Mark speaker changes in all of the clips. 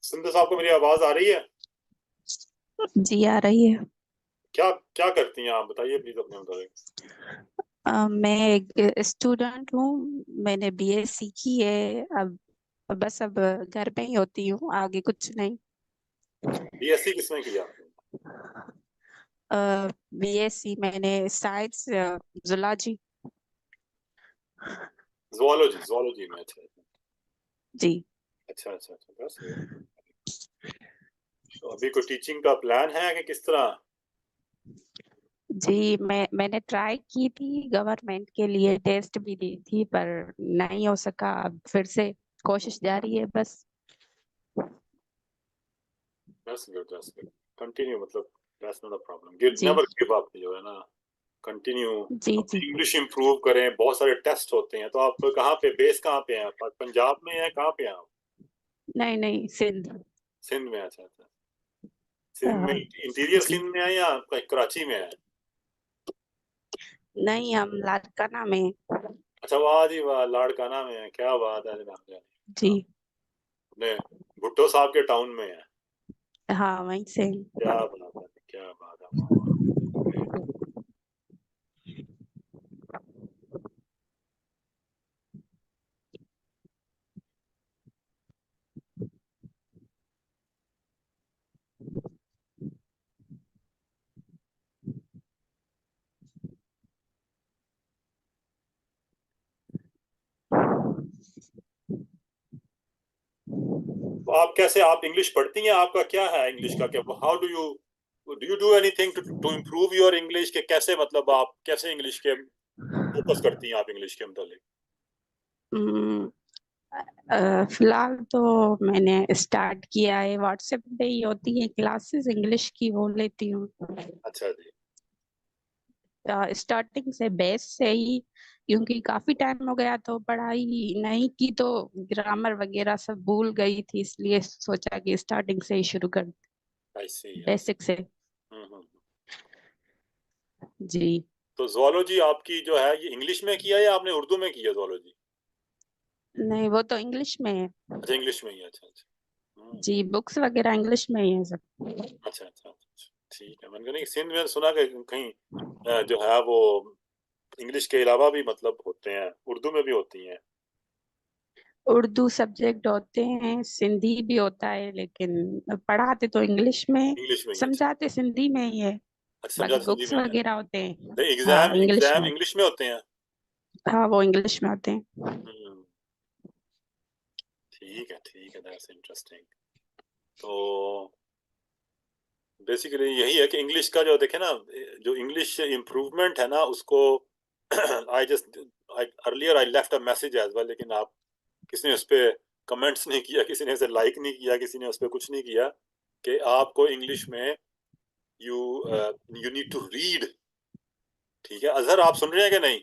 Speaker 1: सिंधु साहब को मेरी आवाज आ रही है?
Speaker 2: जी आ रही है।
Speaker 1: क्या क्या करती हैं आप, बताइए प्लीज अपने मुताबिक।
Speaker 2: मैं एक स्टूडेंट हूँ। मैंने बीएससी की है। अब घर पे ही होती हूँ, आगे कुछ नहीं।
Speaker 1: बीएससी किसमें किया आपने?
Speaker 2: बीएससी मैंने साइंस, जूलॉजी।
Speaker 1: जुआलॉजी, जुआलॉजी में, अच्छा अच्छा।
Speaker 2: जी।
Speaker 1: अच्छा अच्छा अच्छा, बस ये। तो अभी कोई टीचिंग का प्लान है कि किस तरह?
Speaker 2: जी, मैंने ट्राई की थी, गवर्नमेंट के लिए टेस्ट भी दी थी, पर नहीं हो सका। अब फिर से कोशिश जारी है बस।
Speaker 1: बस गुड, बस गुड। कंटिन्यू, मतलब that's not a problem, give
Speaker 2: जी
Speaker 1: नेवर गिव अप, जो है ना। कंटिन्यू।
Speaker 2: जी जी।
Speaker 1: अपनी इंग्लिश इंप्रूव करें, बहुत सारे टेस्ट होते हैं। तो आप कहाँ पे, बेस कहाँ पे हैं? पंजाब में है, कहाँ पे हैं आप?
Speaker 2: नहीं नहीं, सिंध।
Speaker 1: सिंध में, अच्छा अच्छा। सिंध में
Speaker 2: हाँ,
Speaker 1: इंटीरियर
Speaker 2: जी।
Speaker 1: सिंध में है या कराची में है?
Speaker 2: नहीं, हम लाड़काना में।
Speaker 1: अच्छा, वाह जी वाह, लाड़काना में है, क्या बात है जनाब जानी।
Speaker 2: जी।
Speaker 1: अपने भुट्टो साहब के टाउन में है।
Speaker 2: हाँ, वहीं से।
Speaker 1: क्या बात है, क्या बात है, वाह वाह। Great। तो आप कैसे, आप इंग्लिश पढ़ती हैं? आपका क्या है इंग्लिश का, क्या, how do you do anything to improve your English, के कैसे, मतलब आप कैसे इंग्लिश के फोकस करती हैं आप इंग्लिश के मतलब?
Speaker 2: हम्म, फिलहाल तो मैंने स्टार्ट किया है, व्हाट्सएप पे ही होती है क्लासेस इंग्लिश की, वो लेती हूँ।
Speaker 1: अच्छा जी।
Speaker 2: स्टार्टिंग से, बेस से ही, क्योंकि काफी टाइम हो गया तो पढ़ाई नहीं की, तो ग्रामर वगैरह सब भूल गई थी, इसलिए सोचा कि स्टार्टिंग से ही शुरू कर,
Speaker 1: आई सी, आई सी।
Speaker 2: बेसिक से।
Speaker 1: हम्म।
Speaker 2: जी।
Speaker 1: तो जोलॉजी आपकी जो है, ये इंग्लिश में किया या आपने उर्दू में किया जोलॉजी?
Speaker 2: नहीं, वो तो इंग्लिश में है।
Speaker 1: अच्छा, इंग्लिश में ही, अच्छा अच्छा।
Speaker 2: जी, बुक्स वगैरह इंग्लिश में ही है सब।
Speaker 1: अच्छा अच्छा अच्छा। ठीक है, मैंने कहा नहीं, सिंध में सुना कि कहीं जो है वो इंग्लिश के अलावा भी मतलब होते हैं, उर्दू में भी होती हैं।
Speaker 2: उर्दू सब्जेक्ट होते हैं, सिंधी भी होता है, लेकिन पढ़ाते तो इंग्लिश में,
Speaker 1: इंग्लिश में ही, अच्छा।
Speaker 2: समझाते सिंधी में ही है।
Speaker 1: अच्छा, समझा,
Speaker 2: बाकी
Speaker 1: हिंदी
Speaker 2: बुक्स
Speaker 1: में ही है।
Speaker 2: वगैरह होते हैं।
Speaker 1: नहीं,
Speaker 2: हाँ,
Speaker 1: एग्जाम
Speaker 2: इंग्लिश
Speaker 1: एग्जाम
Speaker 2: में।
Speaker 1: इंग्लिश में होते हैं।
Speaker 2: हाँ, वो इंग्लिश में होते हैं।
Speaker 1: हम्म। ठीक है, ठीक है, दैट्स इंटरेस्टिंग। तो बेसिकली यही है कि इंग्लिश का जो देखे ना, जो इंग्लिश इम्प्रूवमेंट है ना उसको I just I earlier I left a message as well, लेकिन आप किसी ने उस पर कमेंट्स नहीं किया, किसी ने उसे लाइक नहीं किया, किसी ने उस पर कुछ नहीं किया कि आपको इंग्लिश में you you need to read. ठीक है, अजहर आप सुन रहे हैं कि नहीं?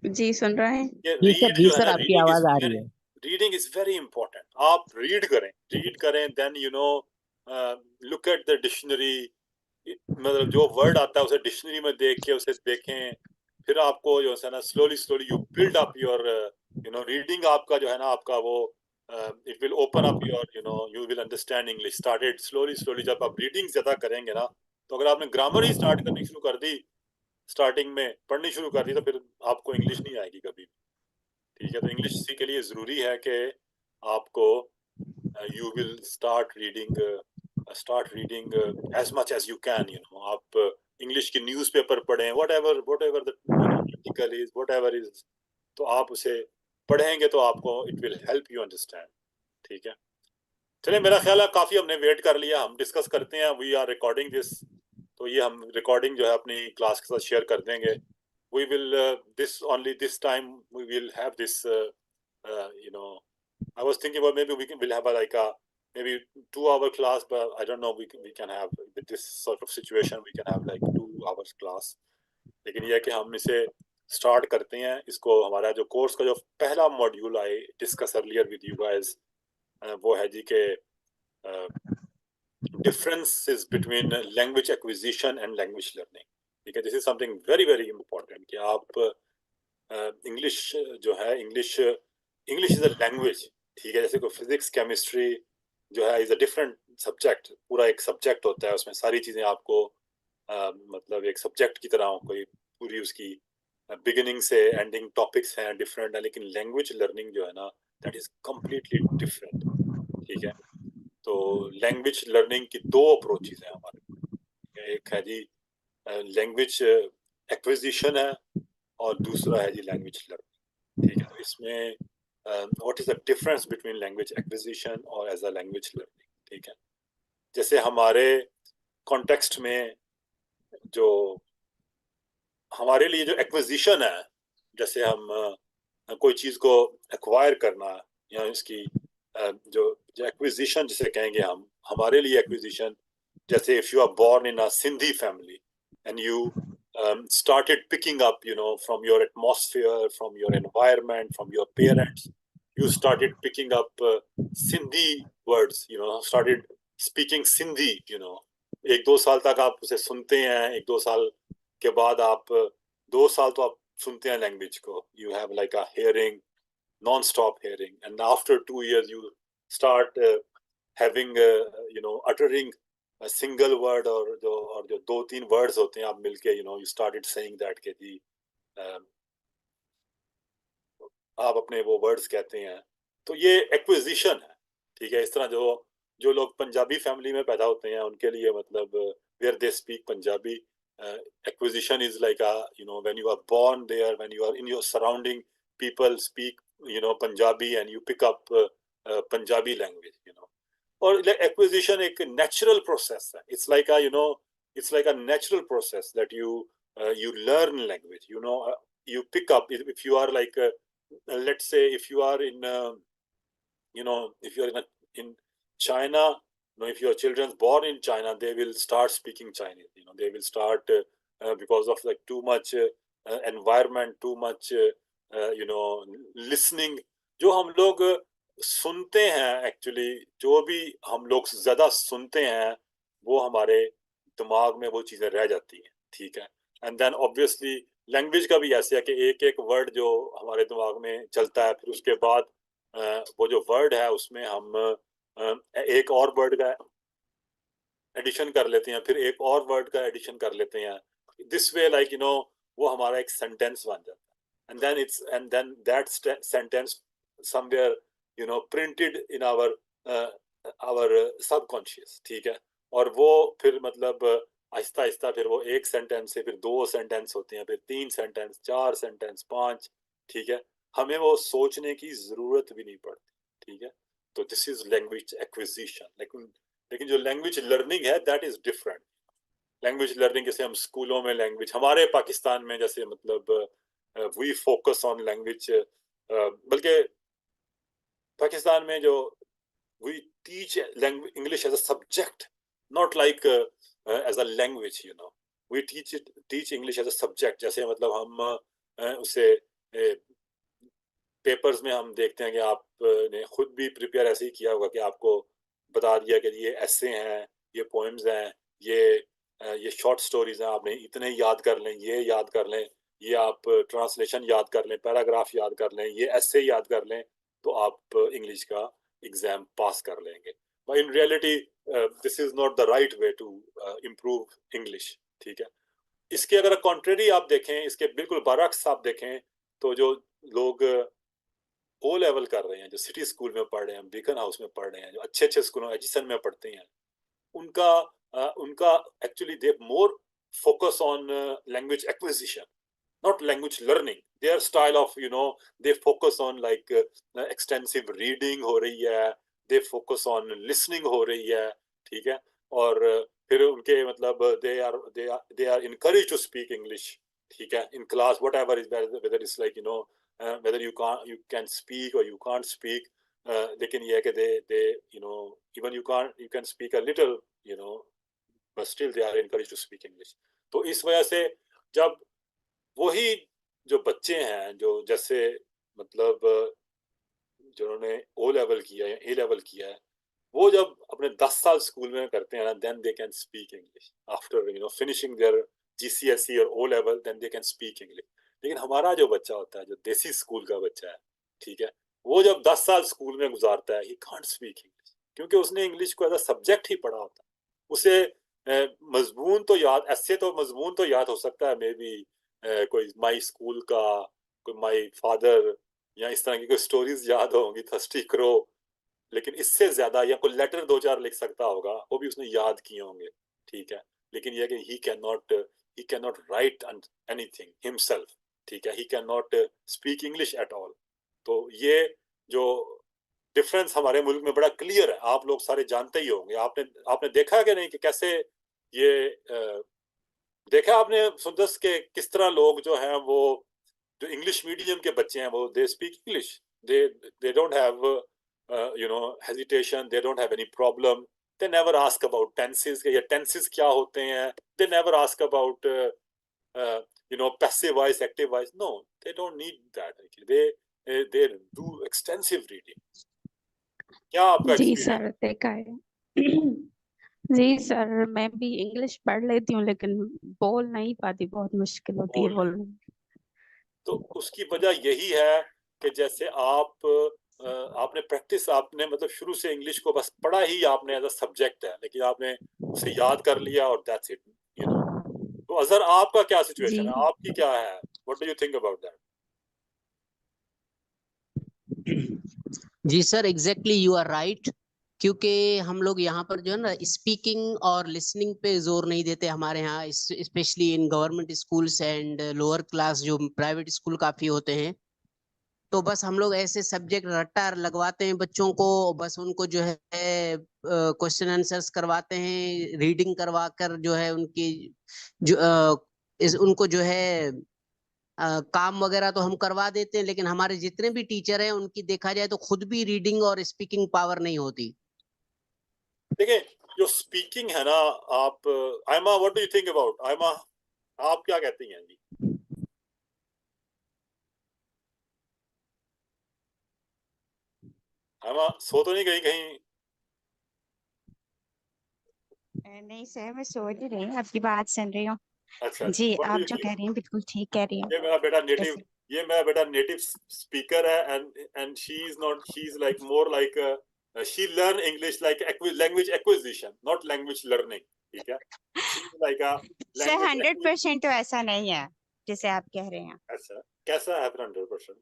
Speaker 2: जी, सुन रहे हैं।
Speaker 1: ये
Speaker 3: जी सर,
Speaker 1: रीड
Speaker 3: जी
Speaker 1: जो है
Speaker 3: सर,
Speaker 1: ना,
Speaker 3: आपकी आवाज आ रही है।
Speaker 1: Reading is very important. आप रीड करें, रीड करें, then you know look at the dictionary. मतलब जो वर्ड आता है उसे डिक्शनरी में देख के उसे देखें। फिर आपको जो है ना, slowly slowly you build up your reading. आपका जो है ना, आपका वो it will open up your, you will understand English. Started slowly slowly, जब आप रीडिंग ज्यादा करेंगे ना, तो अगर आपने ग्रामर ही स्टार्ट करनी शुरू कर दी, स्टार्टिंग में पढ़नी शुरू कर दी, तो फिर आपको इंग्लिश नहीं आएगी कभी। ठीक है, तो इंग्लिश इसी के लिए ज़रूरी है कि आपको you will start reading as much as you can, आप इंग्लिश की न्यूज़पेपर पढ़ें, whatever the article is, whatever is. तो आप उसे पढ़ेंगे तो आपको it will help you understand. ठीक है, चलिए, मेरा ख्याल है काफ़ी हमने वेट कर लिया, हम डिस्कस करते हैं, वी आर रिकॉर्डिंग दिस। तो ये हम रिकॉर्डिंग जो है अपनी क्लास के साथ शेयर कर देंगे। we will this only this time we will have this you know I was thinking about maybe we'll have like a maybe 2 hour class, but I don't know, we can have with this sort of situation we can have like 2 hours class। लेकिन यह है कि हम इसे start करते हैं इसको। हमारा जो कोर्स का जो पहला module I discuss earlier with you guys, वो है जी के differences between language acquisition and language learning। ठीक है, this is something very very important कि आप इंग्लिश जो है, इंग्लिश इज अ लैंग्वेज। ठीक है, जैसे कोई फिजिक्स केमिस्ट्री जो है इज अ डिफरेंट सब्जेक्ट, पूरा एक सब्जेक्ट होता है, उसमें सारी चीजें आपको मतलब एक सब्जेक्ट की तरह कोई पूरी उसकी बिगिनिंग से एंडिंग टॉपिक्स हैं डिफरेंट है, लेकिन लैंग्वेज लर्निंग जो है ना दैट इज कम्प्लीटली डिफरेंट। ठीक है, तो लैंग्वेज लर्निंग की दो अप्रोचेज हैं हमारे। एक है जी लैंग्वेज एक्विजिशन है, और दूसरा है जी लैंग्वेज लर्निंग। ठीक है, तो इसमें what is the difference between language acquisition और एज अ लैंग्वेज लर्निंग। ठीक है, जैसे हमारे कॉन्टेक्स्ट में जो हमारे लिए जो एक्विजिशन है, जैसे हम कोई चीज को एक्वायर करना, या इसकी जो जो एक्विजिशन जिसे कहेंगे हम, हमारे लिए एक्विजिशन, जैसे if you are born in a Sindhi family and you started picking up, you know, from your atmosphere, from your environment, from your parents, you started picking up Sindhi words, you know, started speaking Sindhi, you know, एक दो साल तक आप उसे सुनते हैं, एक दो साल के बाद आप 2 साल तो आप सुनते हैं लैंग्वेज को, you have like a hearing, non-stop hearing, and after 2 years you start having you know uttering a single word, और जो दो तीन वर्ड्स होते हैं आप मिलके you know you started saying that के जी आप अपने वो वर्ड्स कहते हैं, तो ये एक्विजिशन है। ठीक है, इस तरह जो जो लोग पंजाबी फैमिली में पैदा होते हैं उनके लिए मतलब where they speak Punjabi, acquisition is like a you know when you are born there, when you are in your surrounding, people speak you know Punjabi and you pick up Punjabi language, you know. और acquisition एक natural process है, it's like a you know it's like a natural process that you learn language, you know, you pick up if you are like let's say if you are in you know if you are in China, you know, if your children born in China, they will start speaking Chinese, you know, they will start because of like too much environment, too much you know listening, जो हम लोग सुनते हैं actually, जो भी हम लोग ज्यादा सुनते हैं वो हमारे दिमाग में वो चीजें रह जाती हैं। ठीक है, एंड देन ऑब्वियसली लैंग्वेज का भी ऐसे है कि एक एक वर्ड जो हमारे दिमाग में चलता है, फिर उसके बाद वो जो वर्ड है उसमें हम एक और वर्ड का एडिशन कर लेते हैं, फिर एक और वर्ड का एडिशन कर लेते हैं, this way like you know वो हमारा एक सेंटेंस बन जाता है, and then that sentence somewhere you know printed in our subconscious. ठीक है, और वो फिर मतलब आहिस्ता आहिस्ता फिर वो एक सेंटेंस से फिर दो सेंटेंस होते हैं, फिर 3 सेंटेंस, 4 सेंटेंस, 5। ठीक है, हमें वो सोचने की जरूरत भी नहीं पड़ती। ठीक है, तो दिस इज लैंग्वेज एक्विजिशन। लेकिन जो लैंग्वेज लर्निंग है that is different. Language learning जैसे हम स्कूलों में लैंग्वेज, हमारे पाकिस्तान में जैसे मतलब वी फोकस ऑन लैंग्वेज, बल्कि पाकिस्तान में जो we teach English as a subject, not like as a language, you know. We teach English as a subject, जैसे मतलब हम उसे पेपर्स में हम देखते हैं कि आपने खुद भी प्रिपेयर ऐसे ही किया होगा कि आपको बता दिया कि ये ऐसे हैं, ये पोएम्स हैं, ये शॉर्ट स्टोरीज हैं, आपने इतने याद कर लें, ये याद कर लें, ये आप ट्रांसलेशन याद कर लें, पैराग्राफ याद कर लें, ये ऐसे याद कर लें, तो आप इंग्लिश का एग्जाम पास कर लेंगे। But in reality this is not the right way to improve English. ठीक है, इसके अगर कॉन्ट्रेरी आप देखें, इसके बिल्कुल बरअक्स आप देखें, तो जो लोग ओ लेवल कर रहे हैं, जो सिटी स्कूल में पढ़ रहे हैं, बीकन हाउस में पढ़ रहे हैं, जो अच्छे अच्छे स्कूलों एजिसन में पढ़ते हैं, उनका उनका actually they more focus on language acquisition, not language learning. Their style of you know they focus on like extensive reading हो रही है, they focus on listening हो रही है। ठीक है, और फिर उनके मतलब they are encouraged to speak English। ठीक है, in class whatever is whether it's like you know whether you can speak or you can't speak, लेकिन ये है कि they you know even you can speak a little, you know, but still they are encouraged to speak English। तो इस वजह से जब वही जो बच्चे हैं जो जैसे मतलब जिन्होंने ओ लेवल किया है, ए लेवल किया है, वो जब अपने 10 साल स्कूल में करते हैं ना, then they can speak English after finishing their GCSE और O level, then they can speak English. लेकिन हमारा जो बच्चा होता है, जो देसी स्कूल का बच्चा है, ठीक है, वो जब 10 साल स्कूल में गुजारता है, ही कांट स्पीक इंग्लिश, क्योंकि उसने इंग्लिश को एज अ सब्जेक्ट ही पढ़ा होता है। उसे मजमून तो याद, ऐसे तो मजमून तो याद हो सकता है, मे बी कोई माई स्कूल का, कोई माई फादर, या इस तरह की कोई स्टोरीज याद होंगी, थर्स्टी क्रो, लेकिन इससे ज्यादा, या कोई लेटर दो चार लिख सकता होगा, वो भी उसने याद किए होंगे, ठीक है। लेकिन यह कि he can not right anything himself, ठीक है, he can not speak English at all. तो ये जो डिफरेंस हमारे मुल्क में बड़ा क्लियर है, आप लोग सारे जानते ही होंगे। आपने आपने देखा कि नहीं कि कैसे ये देखा आपने सुंदस के किस तरह लोग जो हैं वो जो इंग्लिश मीडियम के बच्चे हैं वो दे speak English, they don't have hesitation, they don't have any problem, they never ask about tenses के ये tenses क्या होते हैं, they never ask about passive voice, active voice, no, they don't need that actually. They do extensive reading. क्या आपका
Speaker 2: जी
Speaker 1: experience?
Speaker 2: Sir, देखा है। जी sir, मैं भी इंग्लिश पढ़ लेती हूँ लेकिन बोल नहीं पाती, बहुत मुश्किल होती है
Speaker 1: बोल नहीं,
Speaker 2: बोलने।
Speaker 1: तो उसकी वजह यही है कि जैसे आपने प्रैक्टिस, आपने मतलब शुरू से इंग्लिश को बस पढ़ा ही आपने एज अ सब्जेक्ट है, लेकिन आपने उसे याद कर लिया और दैट्स इट, यू नो। तो अजहर आपका क्या
Speaker 2: जी
Speaker 1: सिचुएशन है, आपकी क्या है, what do you think about that?
Speaker 3: जी sir, exactly you are right. क्योंकि हम लोग यहाँ पर जो है ना स्पीकिंग और लिसनिंग पे जोर नहीं देते हमारे यहाँ, specially in government schools and lower class जो प्राइवेट स्कूल काफी होते हैं। तो बस हम लोग ऐसे सब्जेक्ट रट्टा लगवाते हैं बच्चों को, बस उनको जो है क्वेश्चन आंसर्स करवाते हैं, रीडिंग करवा कर जो है उनकी जो उनको जो है काम वगैरह तो हम करवा देते हैं, लेकिन हमारे जितने भी टीचर हैं उनकी देखा जाए तो खुद भी रीडिंग और स्पीकिंग पावर नहीं होती।
Speaker 1: देखिए, जो स्पीकिंग है ना, आप Aima, what do you think about, Aima, आप क्या कहती हैं जी? आयमा सो तो नहीं गई कहीं?
Speaker 4: नहीं सर, मैं सोच ही रही हूँ, आपकी बात सुन रही हूँ।
Speaker 1: अच्छा अच्छा,
Speaker 4: जी,
Speaker 1: व्हाट डू
Speaker 4: आप
Speaker 1: यू
Speaker 4: जो
Speaker 1: थिंक?
Speaker 4: कह रही हैं बिल्कुल ठीक कह रही हैं।
Speaker 1: ये मेरा बेटा नेटिव,
Speaker 4: जैसे
Speaker 1: ये मेरा बेटा नेटिव स्पीकर है, and she is not, she is like more like she learn English like language acquisition, not language learning, ठीक है। She is like a
Speaker 4: sir
Speaker 1: language
Speaker 4: 100% तो ऐसा नहीं है जैसे आप कह रहे हैं।
Speaker 1: अच्छा, कैसा है 100%?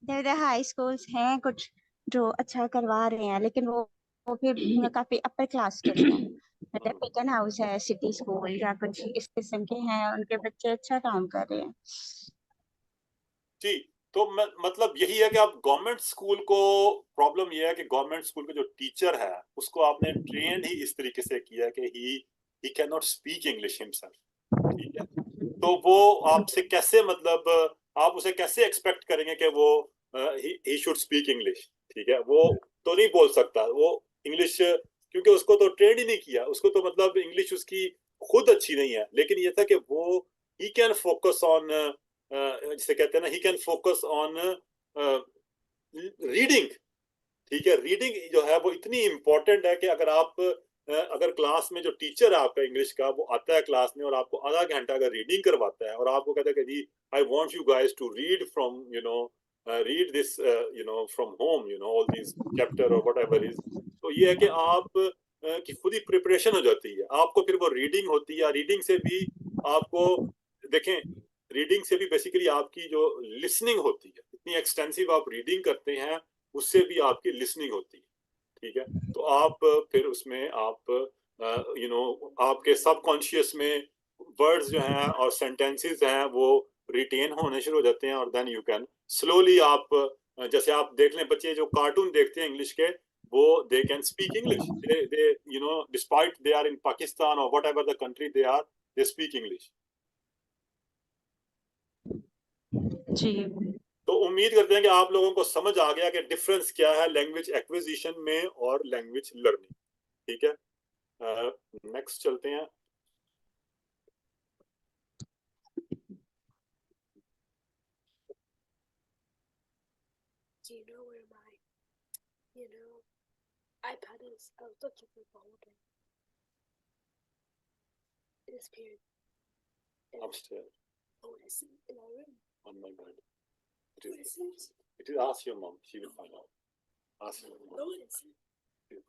Speaker 4: इधर हाई स्कूल्स हैं कुछ जो अच्छा करवा रहे हैं, लेकिन वो फिर काफी अपर क्लास के हैं। मतलब पिकन हाउस है, सिटी स्कूल या कुछ इस किस्म के हैं, उनके बच्चे अच्छा काम कर रहे हैं।
Speaker 1: जी, तो मतलब यही है कि आप गवर्नमेंट स्कूल को, प्रॉब्लम यह है कि गवर्नमेंट स्कूल का जो टीचर है उसको आपने ट्रेन ही इस तरीके से किया कि he can not speak English himself, ठीक है। तो वो आपसे कैसे, मतलब आप उसे कैसे एक्सपेक्ट करेंगे कि वो ही शुड स्पीक इंग्लिश, ठीक है। वो तो नहीं बोल सकता वो इंग्लिश, क्योंकि उसको तो ट्रेन ही नहीं किया, उसको तो मतलब इंग्लिश उसकी खुद अच्छी नहीं है। लेकिन ये था कि वो ही कैन फोकस ऑन, जिसे कहते हैं ना, he can focus on reading, ठीक है। रीडिंग जो है वो इतनी इंपॉर्टेंट है कि अगर आप अगर क्लास में जो टीचर है आपका इंग्लिश का, वो आता है क्लास में और आपको आधा घंटा अगर रीडिंग करवाता है और आपको कहता है कि जी I want you guys to read from read this from home, all these chapter और व्हाटएवर इज, तो ये है कि आप की खुद ही प्रिपरेशन हो जाती है, आपको फिर वो रीडिंग होती है। रीडिंग से भी आपको, देखें, रीडिंग से भी बेसिकली आपकी जो लिसनिंग होती है, इतनी एक्सटेंसिव आप रीडिंग करते हैं, उससे भी आपकी लिसनिंग होती है, ठीक है। तो आप फिर उसमें आप आपके सबकॉन्शियस में वर्ड्स जो हैं और सेंटेंसेस हैं वो रिटेन होने शुरू हो जाते हैं, और देन यू कैन स्लोली आप जैसे आप देख लें, बच्चे जो कार्टून देखते हैं इंग्लिश के, वो they can speak English, they despite they are in Pakistan और whatever the country they are, they speak English.
Speaker 2: जी
Speaker 1: तो उम्मीद करते हैं कि आप लोगों को समझ आ गया कि डिफरेंस क्या है लैंग्वेज एक्विजिशन में और लैंग्वेज लर्निंग, ठीक है। नेक्स्ट चलते हैं।
Speaker 5: Do you know where my, iPad is? I was looking for the whole day. It disappeared.
Speaker 1: Upstairs
Speaker 5: Oh, it's in our room.
Speaker 1: on my bed. It
Speaker 5: No, it
Speaker 1: is.
Speaker 5: isn't.
Speaker 1: It is. Ask your mom. She will find out. Ask your mom.
Speaker 5: No, it isn't.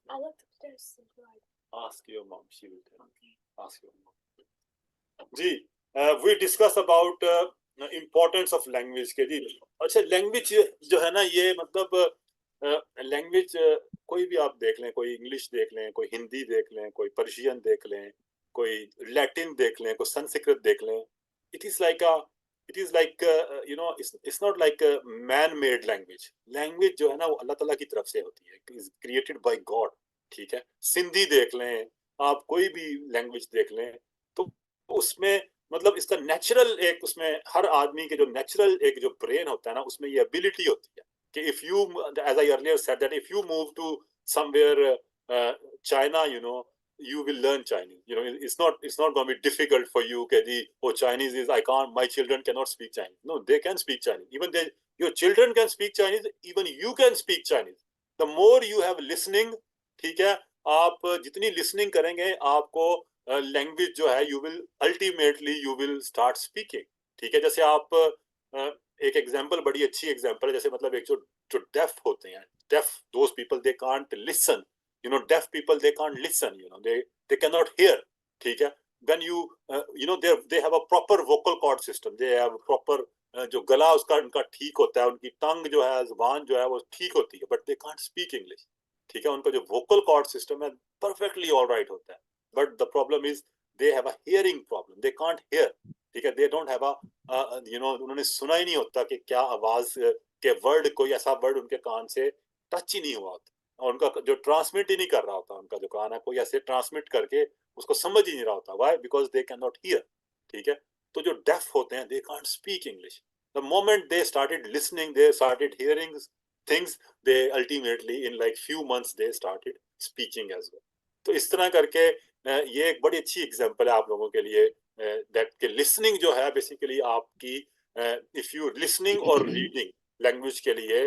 Speaker 5: I looked upstairs and cried.
Speaker 1: Ask your mom. She will tell.
Speaker 5: Okay.
Speaker 1: Ask your mom. Ji, we discuss about importance of language के जी. अच्छा, language जो है ना, ये मतलब language कोई भी आप देख लें, कोई इंग्लिश देख लें, कोई हिंदी देख लें, कोई पर्शियन देख लें, कोई लैटिन देख लें, कोई संस्कृत देख लें. It is like it's not like a man-made language. Language जो है ना, वो अल्लाह ताला की तरफ से होती है. It is created by God. ठीक है. सिंधी देख लें, आप कोई भी लैंग्वेज देख लें, तो उसमें मतलब इसका नेचुरल एक, उसमें हर आदमी के जो नेचुरल एक जो ब्रेन होता है ना, उसमें ये एबिलिटी होती है कि if you, as I earlier said, that if you move to somewhere China, you will learn Chinese. It's not going to be difficult for you कि Chinese is, I can't, my children cannot speak Chinese. No, they can speak Chinese. Even your children can speak Chinese, even you can speak Chinese. The more you have listening, ठीक है, आप जितनी listening करेंगे, आपको language जो है, you will start speaking. ठीक है. जैसे आप एक एग्जांपल, बड़ी अच्छी एग्जांपल है, जैसे मतलब एक जो डेफ होते हैं, def, those people they can't listen. Deaf people, they can't listen. They cannot hear. ठीक है. When they have a proper vocal cord system. They have proper जो गला उसका उनका ठीक होता है, उनकी टंग जो है, जुबान जो है, वो ठीक होती है, but they can't speak English. ठीक है. उनका जो vocal cord system है, perfectly all right होता है. But the problem is they have a hearing problem. They can't hear. ठीक है. They don't have उन्होंने सुना ही नहीं होता कि क्या आवाज के वर्ड, कोई ऐसा वर्ड उनके कान से टच ही नहीं हुआ होता, और उनका जो ट्रांसमिट ही नहीं कर रहा होता, उनका जो कान है, कोई ऐसे ट्रांसमिट करके उसको समझ ही नहीं रहा होता. Why? Because they cannot hear. ठीक है. तो जो डेफ होते हैं, they can't speak English. The moment they started listening, they started hearing things, they ultimately in like few months they started speaking as well. तो इस तरह करके ये एक बड़ी अच्छी एग्जांपल है आप लोगों के लिए, दैट के लिसनिंग जो है बेसिकली आपकी, इफ यू लिसनिंग और रीडिंग लैंग्वेज के लिए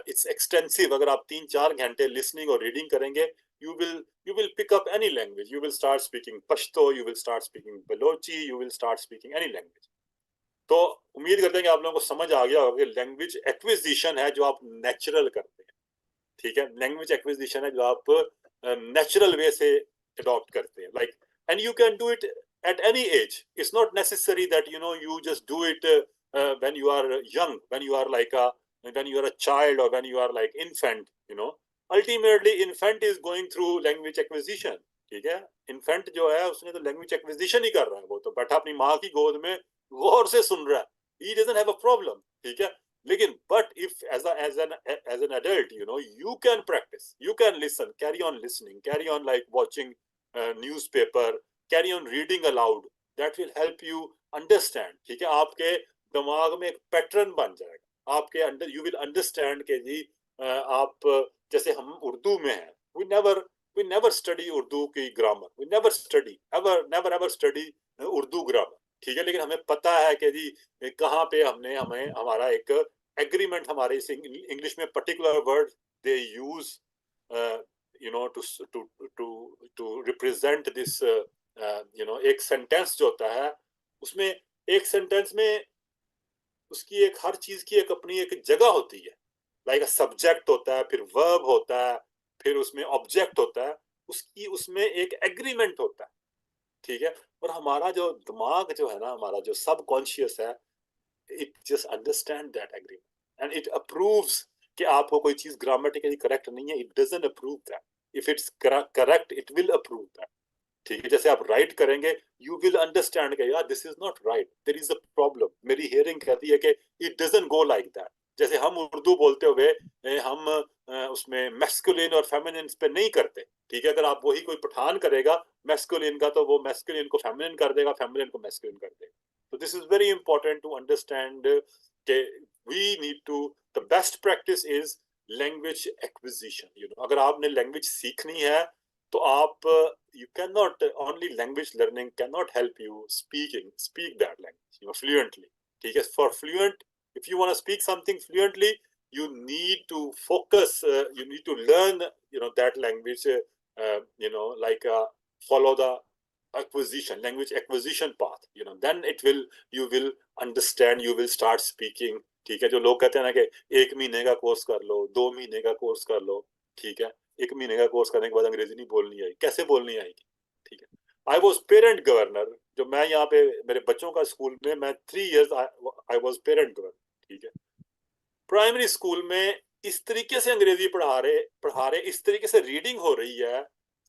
Speaker 1: इट्स एक्सटेंसिव. अगर आप 3-4 घंटे लिसनिंग और रीडिंग करेंगे, you will pick up any language. You will start speaking Pashto, you will start speaking Balochi, you will start speaking any language. तो उम्मीद करते हैं कि आप लोगों को समझ आ गया होगा कि लैंग्वेज एक्विजिशन है जो आप नेचुरल करते हैं. ठीक है. लैंग्वेज एक्विजिशन है जो आप नेचुरल वे से अडॉप्ट करते हैं. Like, and you can do it at any age. It's not necessary that you just do it when you are young, when you are a child, or when you are like infant. Ultimately infant is going through language acquisition. ठीक है. infant जो है, उसने तो language acquisition ही कर रहा है. वो तो बैठा अपनी माँ की गोद में गौर से सुन रहा है. He doesn't have a problem. ठीक है. लेकिन but if as an adult, you can practice, you can listen, carry on listening, carry on like watching newspaper, carry on reading aloud. That will help you understand. ठीक है. आपके दिमाग में एक pattern बन जाएगा. आपके अंदर you will understand कि जी आप, जैसे हम उर्दू में हैं, we never study उर्दू की grammar. We never ever study Urdu grammar. ठीक है. लेकिन हमें पता है कि जी कहाँ पे हमें हमारा एक एग्रीमेंट, हमारे इस इंग्लिश में particular word they use to represent this एक सेंटेंस जो होता है, उसमें एक सेंटेंस में उसकी एक, हर चीज की एक अपनी एक जगह होती है. लाइक सब्जेक्ट होता है, फिर वर्ब होता है, फिर उसमें ऑब्जेक्ट होता है, उसमें एक एग्रीमेंट होता है. ठीक है. और हमारा जो दिमाग जो है ना, हमारा जो सबकॉन्शियस है, it just understand that agreement and it approves कि आपको कोई चीज ग्रामेटिकली करेक्ट नहीं है. It doesn't approve that. If it's correct, it will approve that. ठीक है. जैसे आप राइट करेंगे, यू विल अंडरस्टैंड कि यार this is not right, there is a problem. मेरी हियरिंग कहती है कि it doesn't go like that. जैसे हम उर्दू बोलते हुए हम उसमें मैस्कुलिन और फेमिनिन पे नहीं करते. ठीक है. अगर आप वही कोई पठान करेगा मैस्कुलिन का, तो वो मैस्कुलिन को फेमिनिन कर देगा, फेमिनिन को मैस्कुलिन कर देगा. तो this is very important to understand कि we need to, the best practice is language acquisition. अगर आपने लैंग्वेज सीखनी है, तो आप you cannot, only language learning cannot help you speak that language fluently. ठीक है. For fluent, if you want to speak something fluently, you need to focus, you need to learn, that language, like follow the language acquisition path, then you will understand, you will start speaking. ठीक है, जो लोग कहते हैं ना कि 1 महीने का कोर्स कर लो, 2 महीने का कोर्स कर लो, ठीक है, 1 महीने का कोर्स करने के बाद अंग्रेजी नहीं बोलनी आई, कैसे बोलनी आएगी? ठीक है, आई वॉज पेरेंट गवर्नर, जो मैं यहाँ पे मेरे बच्चों का स्कूल में मैं 3 years I was parent governor, ठीक है, प्राइमरी स्कूल में इस तरीके से अंग्रेजी पढ़ा रहे, इस तरीके से रीडिंग हो रही है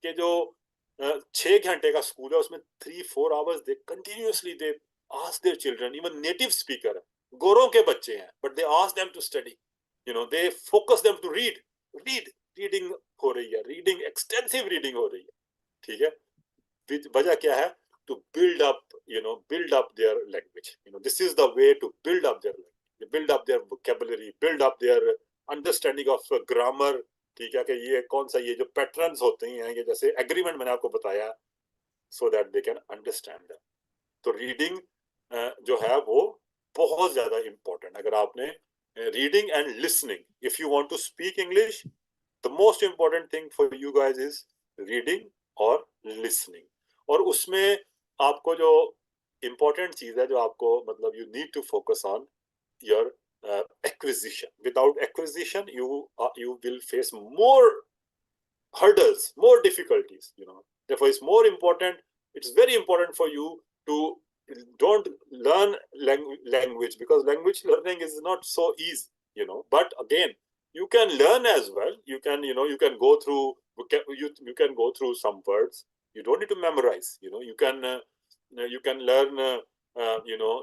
Speaker 1: कि जो 6 घंटे का स्कूल है उसमें 3-4 hours they continuously they ask their children, even native speaker, गोरों के बच्चे हैं, but they ask them to study, they focus them to reading हो रही है, रीडिंग, एक्सटेंसिव रीडिंग हो रही है, ठीक है, वजह क्या है? To build up their language, this is the way to build up their language, build up their vocabulary, build up their understanding of grammar, ठीक है, कि ये कौन सा, ये जो पैटर्न्स होते हैं, ये जैसे एग्रीमेंट मैंने आपको बताया, so that they can understand that. तो रीडिंग जो है वो बहुत ज्यादा इंपॉर्टेंट। अगर आपने reading and listening, if you want to speak English, the most important thing for you guys is reading और लिसनिंग। और उसमें आपको जो इंपॉर्टेंट चीज है, जो आपको मतलब you need to focus on your acquisition. Without acquisition, you will face more hurdles, more difficulties. Therefore, it's more important. It's very important for you to don't learn language, because language learning is not so easy. But again, you can learn as well. You can go through you can go through some words. You don't need to memorize. You can learn.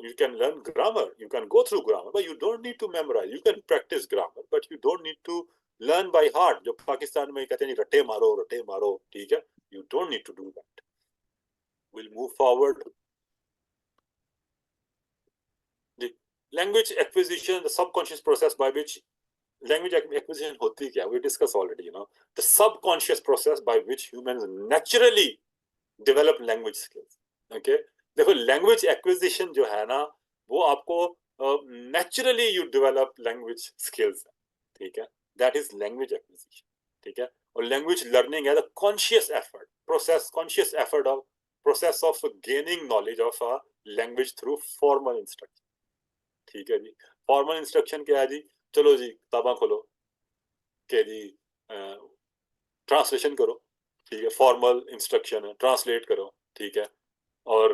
Speaker 1: You can learn grammar, you can go through grammar, but you don't need to memorize. You can practice grammar, but you don't need to learn by heart. जो पाकिस्तान में कहते हैं रटे मारो, ठीक है, you don't need to do that. We'll move forward. The language acquisition, the subconscious process by which language acquisition होती क्या? We discussed already, the subconscious process by which humans naturally develop language skills. Okay. देखो, language acquisition जो है ना, वो आपको naturally you develop language skills, ठीक है, दैट इज लैंग्वेज एक्विजिशन, ठीक है। और लैंग्वेज लर्निंग है the conscious effort process of gaining knowledge of a language through formal instruction, ठीक है जी। फॉर्मल इंस्ट्रक्शन क्या है जी? चलो जी किताबा खोलो के जी ट्रांसलेशन करो, ठीक है, फॉर्मल इंस्ट्रक्शन है, ट्रांसलेट करो, ठीक है। और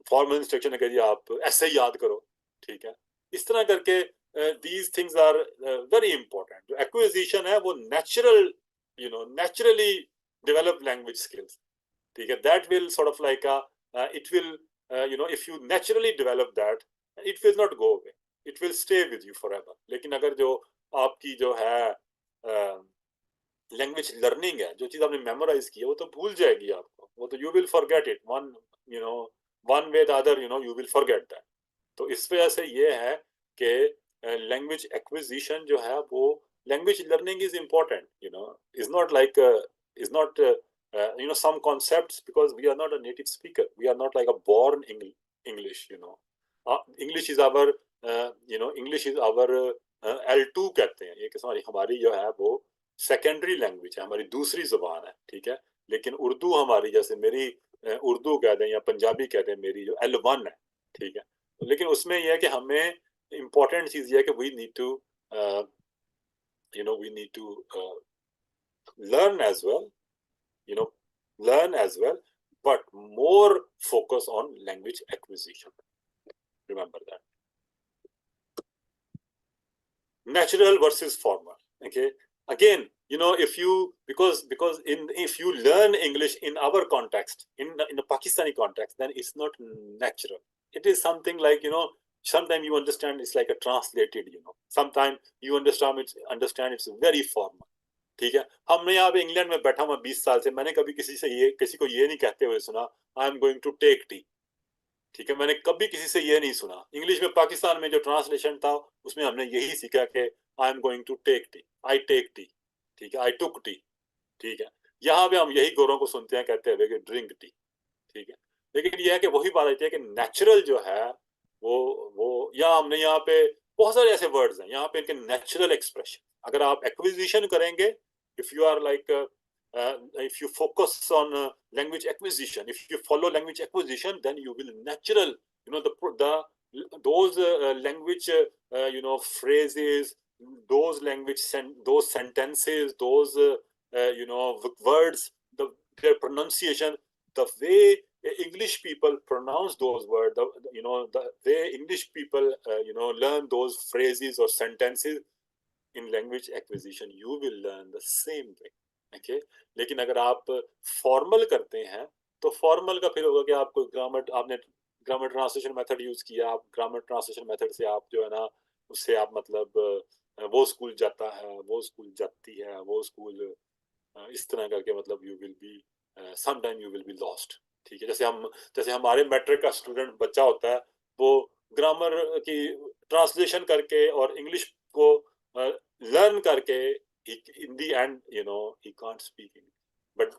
Speaker 1: फॉर्मल इंस्ट्रक्शन है कि जी आप ऐसे याद करो, ठीक है। इस तरह करके these things are very important. जो एक्विजिशन है वो नेचुरली डेवलप लैंग्वेज स्किल्स, ठीक है, that will sort of like it will if you naturally develop that, it will not go away, it will stay with you forever. लेकिन अगर जो आपकी जो है लैंग्वेज लर्निंग है, जो चीज आपने मेमोराइज की है, वो तो भूल जाएगी आपको, वो तो you will forget it one way the other, you will forget that. तो इस वजह से ये है कि लैंग्वेज एक्विजिशन जो है वो language learning is important, is not like is not some concepts, because we are not a native speaker, we are not like a born English, English is our English is our L2 कहते हैं, ये हमारी जो है वो secondary language है, हमारी दूसरी जुबान है, ठीक है। लेकिन उर्दू हमारी, जैसे मेरी उर्दू कहते हैं या पंजाबी कहते हैं, मेरी जो L1 है, ठीक है। लेकिन उसमें यह है कि हमें इम्पोर्टेंट चीज ये है कि we need to learn as well, but more focus on language acquisition. Remember that. Natural versus formal. Okay. Again, if you if you learn English in our context, in a Pakistani context, then it's not natural. It is something like, sometimes you understand it's like a translated, sometimes you understand it's very formal. ठीक है। हमने यहाँ पे England में बैठा हुआ 20 साल से, मैंने कभी किसी को ये नहीं कहते हुए सुना I am going to take tea, ठीक है। मैंने कभी किसी से ये नहीं सुना। इंग्लिश में पाकिस्तान में जो ट्रांसलेशन था उसमें हमने यही सीखा कि I am going to take tea, I take tea, ठीक है, आई टुक टी, ठीक है। यहाँ पे हम यही गोरों को सुनते हैं कहते हुए कि ड्रिंक टी, ठीक है। लेकिन यह है कि वही बात आती है कि नेचुरल जो है वो या हमने यहाँ पे बहुत सारे ऐसे वर्ड्स हैं यहाँ पे इनके नेचुरल एक्सप्रेशन. अगर आप एक्विजिशन करेंगे, if you are like if you focus on language acquisition, if you follow language acquisition, then you will natural, you know, the those language phrases, those language those sentences, those you know, words, their pronunciation, the way English people pronounce those words, you know, the way English people you know, learn those phrases or sentences, in language acquisition you will learn the same way. Okay? लेकिन अगर आप formal करते हैं तो formal का फिर होगा कि आपको ग्रामर, आपने ग्रामर ट्रांसलेशन मेथड यूज किया, आप ग्रामर ट्रांसलेशन मेथड से आप जो है ना, उससे आप मतलब वो स्कूल जाता है, वो स्कूल जाती है, वो स्कूल इस तरह करके मतलब you will be some time you will be lost. ठीक है, जैसे हमारे मैट्रिक का स्टूडेंट बच्चा होता है, वो ग्रामर की ट्रांसलेशन करके और इंग्लिश को लर्न करके, in the end, you know, he can't speak English. But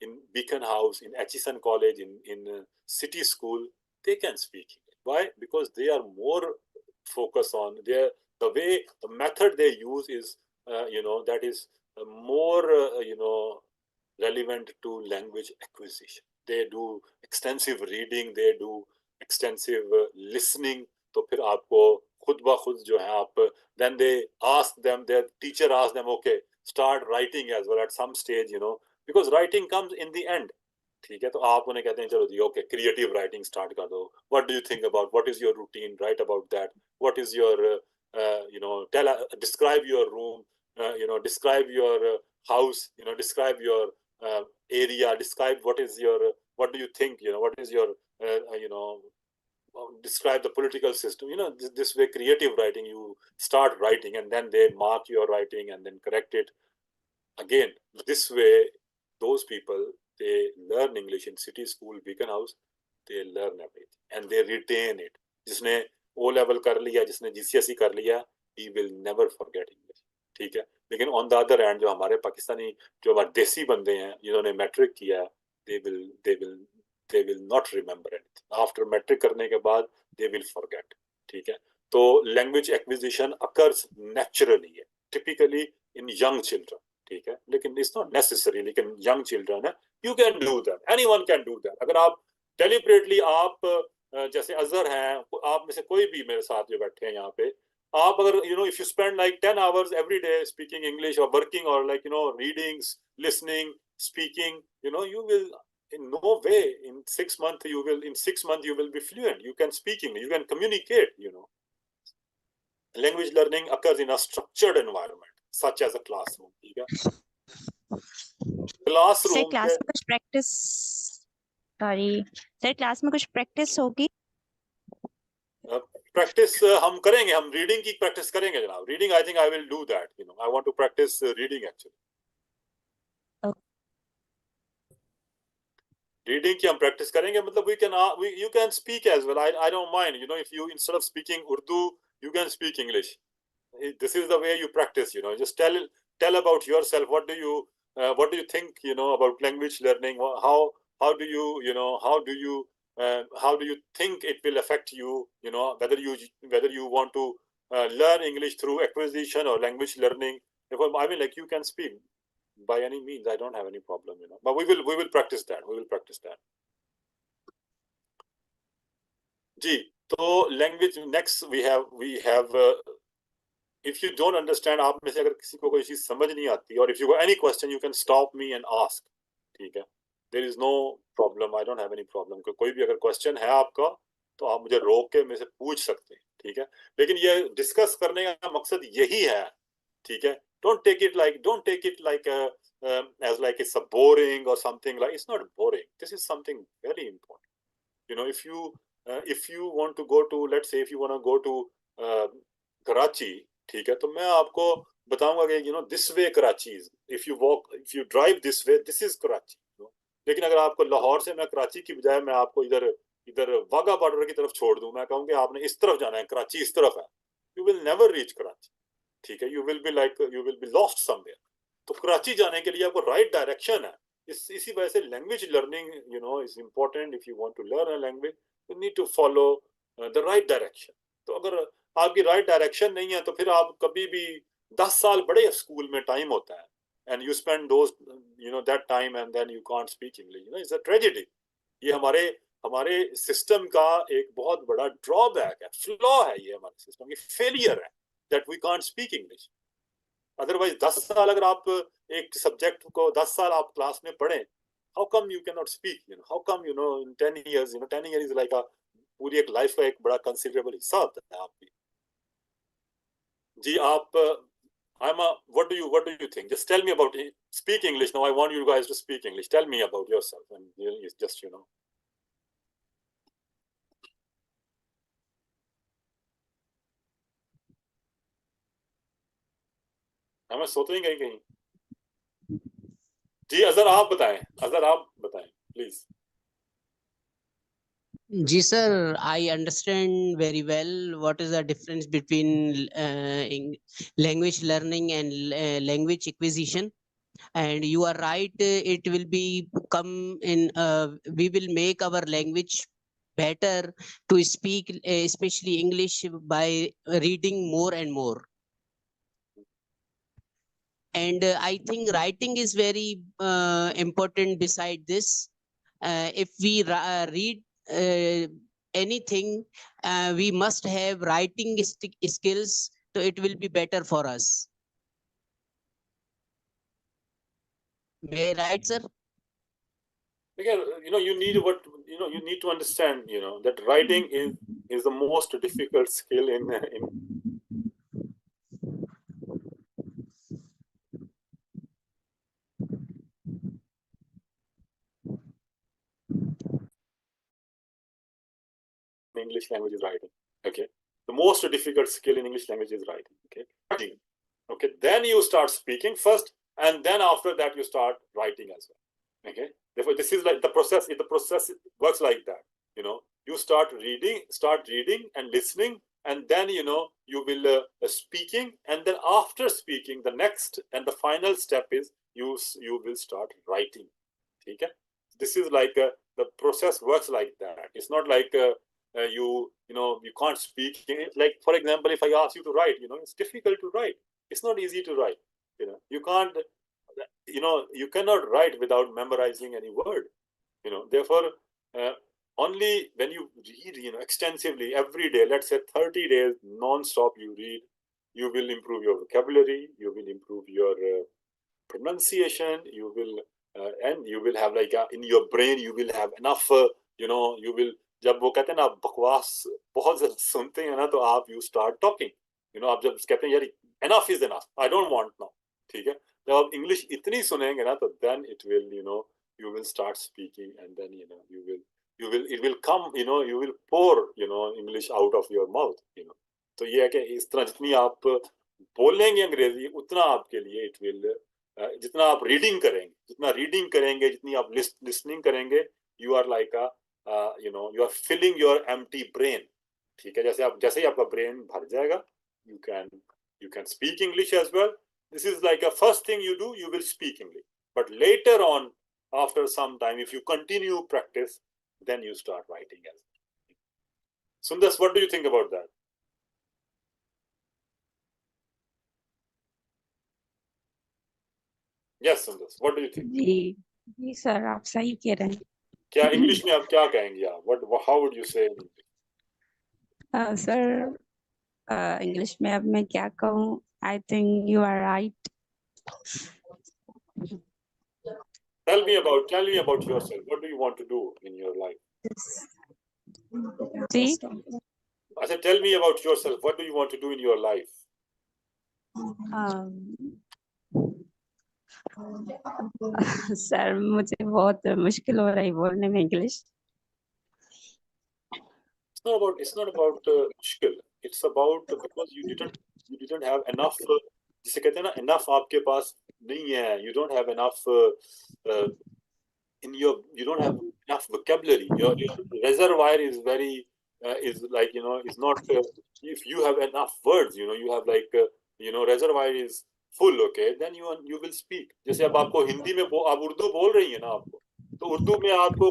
Speaker 1: in Beacon House, in Atchison College, in city school, they can speak English. Why? Because they are more focused on the way, the method they use is you know, that is more you know, relevant to language acquisition. They do extensive reading, they do extensive listening. तो फिर आपको खुद ब खुद जो है आप, then they ask them, their teacher asks them, okay, start writing as well at some stage, you know, because writing comes in the end. ठीक है, तो आप उन्हें कहते हैं चलो जी, ओके, क्रिएटिव राइटिंग स्टार्ट कर दो. What do you think about, what is your routine, right about that. What is your you know, describe your room, you know, describe your house, you know, describe your area, describe what is your, what do you think, you know, what is your you know, describe the political system, you know, this way, creative writing, you start writing and then they mark your writing and then correct it again. This way, those people, they learn English in city school, Beacon House, they learn everything and they retain it. जिसने O level कर लिया, जिसने GCSE कर लिया, he will never forget English. ठीक है, लेकिन on the other hand, जो हमारे पाकिस्तानी, जो हमारे देसी बंदे हैं, जिन्होंने मैट्रिक किया, they will not remember anything. After matric करने के बाद they will forget. ठीक है, तो language acquisition occurs naturally, typically in young children. ठीक है, लेकिन it's not necessary, लेकिन young children है, you can do that, anyone can do that. अगर आप deliberately, आप जैसे अजहर हैं, आप में से कोई भी मेरे साथ जो बैठे हैं यहाँ पे, आप अगर, you know, if you spend like 10 hours every day speaking English or working or like, you know, reading, listening, speaking, you know, you will in no way in 6 months you will be fluent. You can speak English, you can communicate, you know. Language learning occurs in a structured environment such as a classroom. ठीक है, classroom
Speaker 4: sir class में कुछ practice, sorry sir, class में कुछ practice होगी?
Speaker 1: Practice हम करेंगे, हम रीडिंग की प्रैक्टिस करेंगे जनाब. Reading I think I will do that, you know, I want to practice reading actually. Reading की हम प्रैक्टिस करेंगे, मतलब you can speak as well. I don't mind, you know, if you, instead of speaking Urdu, you can speak English. This is the way you practice, you know. Just tell about yourself. What do you think, you know, about language learning? How do you, you know, how do you think it will affect you, you know, whether you want to learn English through acquisition or language learning. I mean, like, you can speak by any means, I don't have any problem, you know, but we will practice that. जी, तो language, next we have if you don't understand, आप में से अगर किसी को कोई चीज समझ नहीं आती, और if you got any question, you can stop me and ask. ठीक है, there is no problem, I don't have any problem. कोई भी अगर question है आपका, तो आप मुझे रोक के मेरे से पूछ सकते हैं. ठीक है, लेकिन ये डिस्कस करने का मकसद यही है. ठीक है, don't take it like as like it's a boring or something. Like, it's not boring, this is something very important. You know, if you want to go to, let's say if you want to go to Karachi, ठीक है, तो मैं आपको बताऊंगा कि, you know, this way Karachi is, if you drive this way, this is Karachi, you know? लेकिन अगर आपको लाहौर से मैं कराची की बजाय मैं आपको इधर वाघा बॉर्डर की तरफ छोड़ दूं, मैं कहूँ कि आपने इस तरफ जाना है, कराची इस तरफ है, you will never reach Karachi. ठीक है, you will be lost somewhere. तो कराची जाने के लिए आपको राइट डायरेक्शन है. इसी वजह से language learning, you know, is important. If you want to learn a language, you need to follow the right direction. तो अगर आपकी राइट डायरेक्शन नहीं है तो फिर आप कभी भी 10 साल बड़े स्कूल में टाइम होता है and you spend those that time and then you can't speak English, it's a tragedy. ये हमारे हमारे सिस्टम का एक बहुत बड़ा ड्रॉबैक है, फ्लॉ है, ये हमारे सिस्टम की फेलियर है that we can't speak English. Otherwise 10 साल अगर आप एक सब्जेक्ट को 10 साल आप क्लास में पढ़ें, how come you can not speak, how come in 10 years, 10 year is like अ पूरी एक लाइफ का एक बड़ा कंसिडरेबल हिस्सा होता है आपकी। जी आप what do you think? Just tell me about speak English now. I want you guys to speak English. Tell me about yourself and it's just हमें सोते ही कहीं जी। अजहर आप बताएं प्लीज।
Speaker 3: जी sir, I understand very well what is the difference between language learning and language acquisition. And you are right, it will be come in, we will make our language better to speak, especially English, by reading more and more. And I think writing is very important beside this. If we read anything, we must have writing skills, so it will be better for us. May I write, sir?
Speaker 1: Because you need to understand that writing is the most difficult skill in English language is writing. Okay, the most difficult skill in English language is writing. Okay, then you start speaking first, and then after that you start writing as well. Okay, therefore this is like the process. The process works like that. You start reading and listening, and then you will speaking, and then after speaking, the next and the final step is you will start writing. Okay, this is like the process works like that. It's not like you can't speak. Like for example, if I ask you to write, it's difficult to write. It's not easy to write. You can't. You cannot write without memorizing any word. Therefore, only when you read, extensively every day, let's say 30 days non-stop you read, you will improve your vocabulary, you will improve your pronunciation, you will and you will have like in your brain you will have enough, you will, जब वो कहते हैं ना आप बकवास बहुत ज़्यादा सुनते हैं ना तो आप you start talking, आप जब कहते हैं यार enough is enough, I don't want now, ठीक है, जब आप इंग्लिश इतनी सुनेंगे ना तो then it will you will start speaking and then it will come, you will pour English out of your mouth, तो ये है कि इस तरह जितनी आप बोलेंगे अंग्रेजी उतना आपके लिए it will जितना आप रीडिंग करेंगे जितनी आप लिसनिंग करेंगे, you are like a you are filling your empty brain, ठीक है, जैसे ही आपका ब्रेन भर जाएगा you can speak English as well. This is like a first thing you do, you will speak English, but later on after some time if you continue practice then you start writing as well. Sundas, what do you think about that? Yes, Sundas, what do you think?
Speaker 2: जी sir, आप सही कह रहे हैं।
Speaker 1: क्या English में आप क्या कहेंगे आप? How would you say?
Speaker 2: Sir English में अब मैं क्या कहूँ? I think you are right.
Speaker 1: Tell me about yourself. What do you want to do in your life?
Speaker 2: जी
Speaker 1: I said, tell me about yourself. What do you want to do in your life?
Speaker 2: Sir मुझे बहुत मुश्किल हो रही बोलने में English.
Speaker 1: It's not about मुश्किल. It's about because you didn't have enough. जिसे कहते हैं ना, enough आपके पास नहीं है. You don't have enough you don't have enough vocabulary. Your reservoir is very is like is not. If you have enough words, you have like reservoir is full. Okay, then you will speak. जैसे अब आपको हिंदी में आप उर्दू बोल रही है ना आपको, तो उर्दू में आपको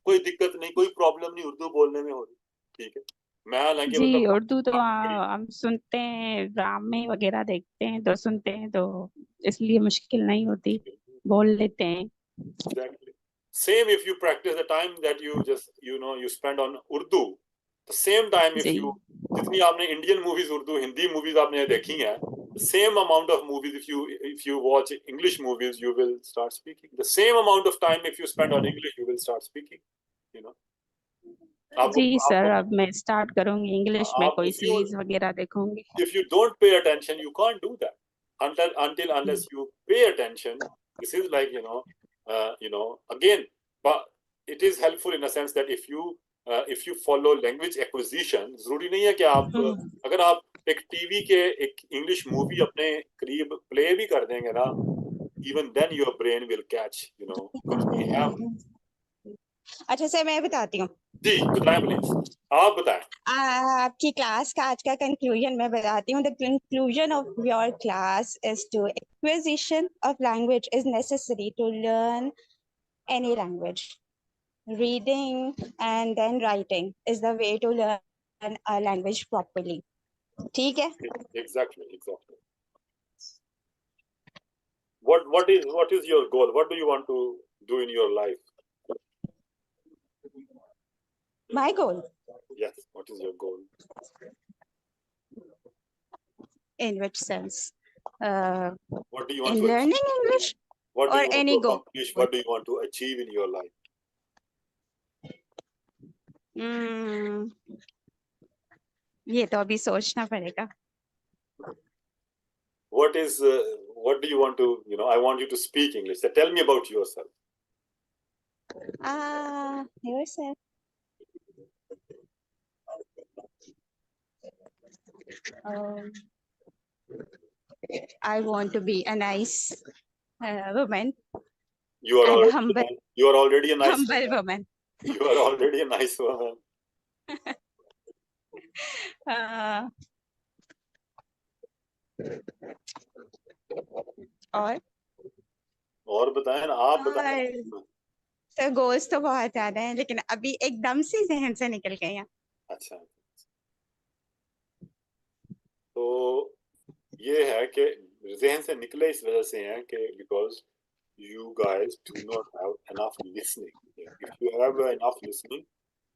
Speaker 1: कोई दिक्कत नहीं, कोई प्रॉब्लम नहीं उर्दू बोलने में हो रही, ठीक है, मैं हालांकि
Speaker 2: जी
Speaker 1: मतलब
Speaker 2: उर्दू तो हम सुनते हैं, ड्रामे वगैरह देखते हैं तो सुनते हैं, तो इसलिए मुश्किल नहीं होती, बोल लेते हैं।
Speaker 1: exactly. Same if you practice the time that you just you spend on Urdu, the same time if
Speaker 2: ji
Speaker 1: you जितनी आपने Indian movies Urdu Hindi movies आपने देखी हैं, the same amount of movies if you watch English movies you will start speaking. The same amount of time if you spend on English you will start speaking. You know. आपको
Speaker 2: जी sir,
Speaker 1: आपको
Speaker 2: अब मैं start करूंगी English में,
Speaker 1: आप
Speaker 2: कोई series वगैरह देखूंगी।
Speaker 1: if you don't pay attention you can't do that unless you pay attention. This is like again, but it is helpful in a sense that if you follow language acquisition, जरूरी नहीं है कि आप अगर आप एक टीवी के एक इंग्लिश मूवी अपने करीब प्ले भी कर देंगे ना, even then your brain will catch because we have.
Speaker 4: अच्छा सर, मैं बताती हूँ।
Speaker 1: जी बताएं प्लीज, आप बताएं।
Speaker 4: आपकी क्लास का आज का कंक्लूजन मैं बताती हूँ। The conclusion of your class is to acquisition of language is necessary to learn any language. Reading and then writing is the way to learn a language properly. ठीक है?
Speaker 1: Exactly. What is your goal? What do you want to do in your life?
Speaker 4: My goal.
Speaker 1: Yes. What is your goal?
Speaker 4: In which sense?
Speaker 1: What do you want
Speaker 4: In
Speaker 1: to
Speaker 4: learning
Speaker 1: achieve?
Speaker 4: English
Speaker 1: What do
Speaker 4: or
Speaker 1: you want
Speaker 4: any
Speaker 1: to
Speaker 4: goal?
Speaker 1: accomplish? What do you want to achieve in your life?
Speaker 4: ये तो अभी सोचना पड़ेगा।
Speaker 1: What do you want to, I want you to speak English. So tell me about yourself.
Speaker 4: Yourself. I want to be a nice woman.
Speaker 1: You are
Speaker 4: And
Speaker 1: already
Speaker 4: humble.
Speaker 1: You are already a nice
Speaker 4: Humble woman.
Speaker 1: You are already a nice woman. और बताएं ना, आप बताएं।
Speaker 4: तो goals तो बहुत ज्यादा हैं, लेकिन अभी एकदम से जहन से निकल गए हैं।
Speaker 1: अच्छा, तो ये है कि जहन से निकले इस वजह से हैं कि because you guys do not have enough listening. If you have enough listening,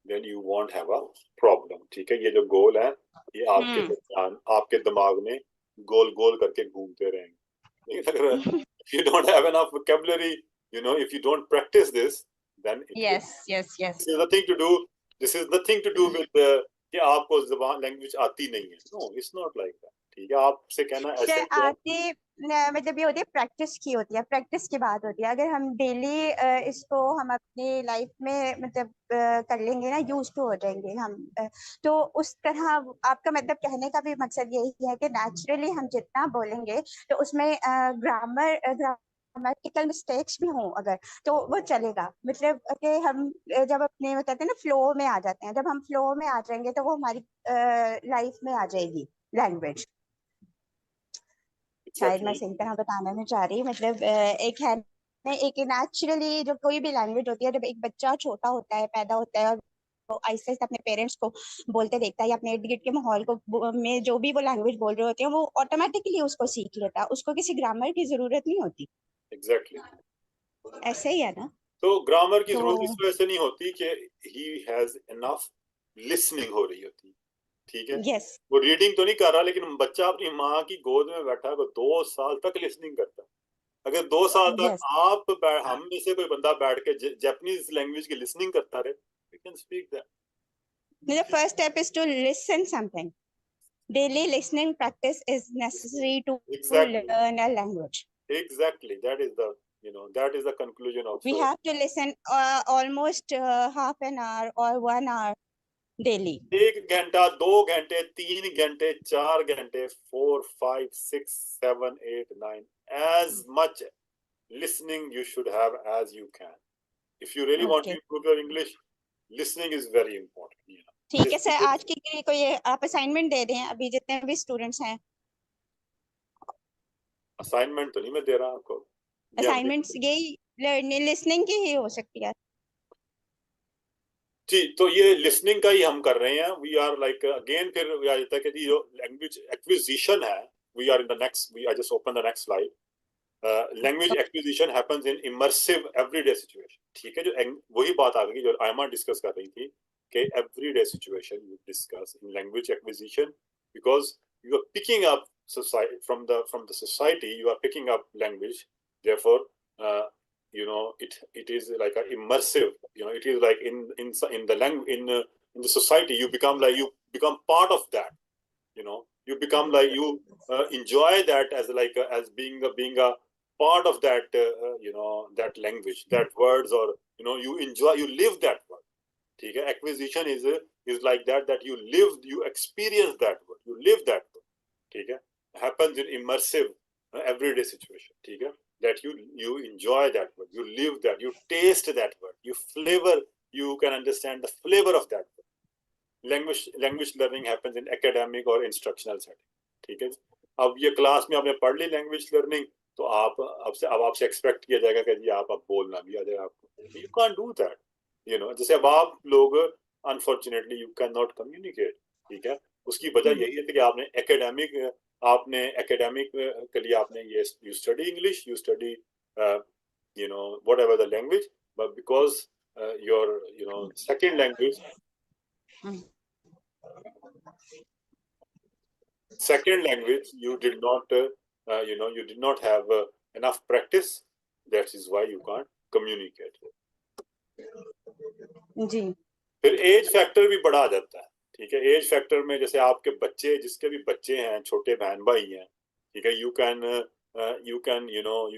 Speaker 1: then you won't have a problem. ठीक है, ये जो गोल है ये आपके दिमाग में गोल गोल करके घूमते रहेंगे। अगर if you don't have enough vocabulary, if you don't practice this, then
Speaker 4: yes.
Speaker 1: This is nothing to do. This is nothing to do with कि आपको ज़बान लैंग्वेज आती नहीं है। No, it's not like that. ठीक है, आपसे कहना ऐसे
Speaker 4: आती मतलब ये होती है, प्रैक्टिस की होती है, प्रैक्टिस की बात होती है। अगर हम डेली इसको हम अपनी लाइफ में मतलब कर लेंगे ना, यूज टू हो जाएंगे हम, तो उस तरह आपका मतलब कहने का भी मकसद यही है कि नेचुरली हम जितना बोलेंगे तो उसमें ग्रामेटिकल मिस्टेक्स भी हों अगर, तो वो चलेगा। मतलब कि हम जब अपने कहते हैं ना फ्लो में आ जाते हैं, जब हम फ्लो में आ जाएंगे तो वो हमारी लाइफ में आ जाएगी लैंग्वेज। शायद मैं सही तरह बताना नहीं चाह रही। मतलब एक है एक नेचुरली जो कोई भी लैंग्वेज होती है, जब एक बच्चा छोटा होता है, पैदा होता है और वो आहिस्ते आहिस्ते अपने पेरेंट्स को बोलते देखता है या अपने इर्द गिर्द के माहौल को में जो भी वो लैंग्वेज बोल रहे होते हैं, वो ऑटोमेटिकली उसको सीख लेता है, उसको किसी ग्रामर की जरूरत नहीं होती।
Speaker 1: एग्जैक्टली
Speaker 4: ऐसे ही है ना?
Speaker 1: तो ग्रामर की जरूरत इस वजह से नहीं होती कि ही हैज इनफ लिसनिंग हो रही होती। ठीक है,
Speaker 4: yes.
Speaker 1: वो रीडिंग तो नहीं कर रहा, लेकिन बच्चा अपनी माँ की गोद में बैठा है, वो 2 साल तक लिसनिंग करता है। अगर 2 साल तक
Speaker 4: yes.
Speaker 1: हम में से कोई बंदा बैठ के जापानीज लैंग्वेज की लिसनिंग करता रहे, we can speak that.
Speaker 4: The first step is to listen something. Daily listening practice is necessary to learn a language.
Speaker 1: Exactly. That is the conclusion of.
Speaker 4: We have to listen almost half an hour or 1 hour daily.
Speaker 1: 1 घंटा, 2 घंटे, 3 घंटे, 4 घंटे, 4, 5, 6, 7, 8, 9, as much listening you should have as you can. If you really want to improve your English, listening is very important.
Speaker 4: ठीक है sir, आज की कोई आप असाइनमेंट दे दें अभी जितने भी स्टूडेंट्स हैं।
Speaker 1: असाइनमेंट तो नहीं मैं दे रहा आपको।
Speaker 4: असाइनमेंट्स यही लर्निंग लिसनिंग की ही हो सकती है।
Speaker 1: जी, तो ये लिसनिंग का ही हम कर रहे हैं. वी आर लाइक अगेन फिर आ जाता है कि जी जो लैंग्वेज एक्विजिशन है, we are in the next, we I just open the next slide. Language acquisition happens in immersive everyday situation. ठीक है, जो वही बात आ गई जो आयमा डिस्कस कर रही थी कि everyday situation you discuss in language acquisition, because you are picking up society from the society, you are picking up language, therefore you know it is like a immersive, you know, it is like in the language in the society you become part of that, you know, you become like you enjoy that as like as being a part of that you know, that language, that words, or you know, you enjoy, you live that word. ठीक है, acquisition is like that you live, you experience that word, you live that word. ठीक है, happens in immersive everyday situation. ठीक है, that you enjoy that word, you live that, you taste that word, you flavor, you can understand the flavor of that word. Language learning happens in academic or instructional setting. ठीक है, अब ये class में आपने पढ़ ली language learning, तो आप आपसे एक्सपेक्ट किया जाएगा कि जी आप अब बोलना भी आ जाएगा आपको. You can't do that, you no. जैसे अब आप लोग unfortunately you can not communicate. ठीक है, उसकी वजह यही है कि आपने एकेडमिक के लिए आपने ये you study English, you study you know, whatever the language, but because your, you know, second language you did not you know, you did not have enough practice, that is why you can't communicate.
Speaker 4: जी.
Speaker 1: फिर age factor भी बड़ा आ जाता है. ठीक है, age factor में जैसे आपके बच्चे, जिसके भी बच्चे हैं, छोटे बहन भाई हैं, ठीक है, you can you know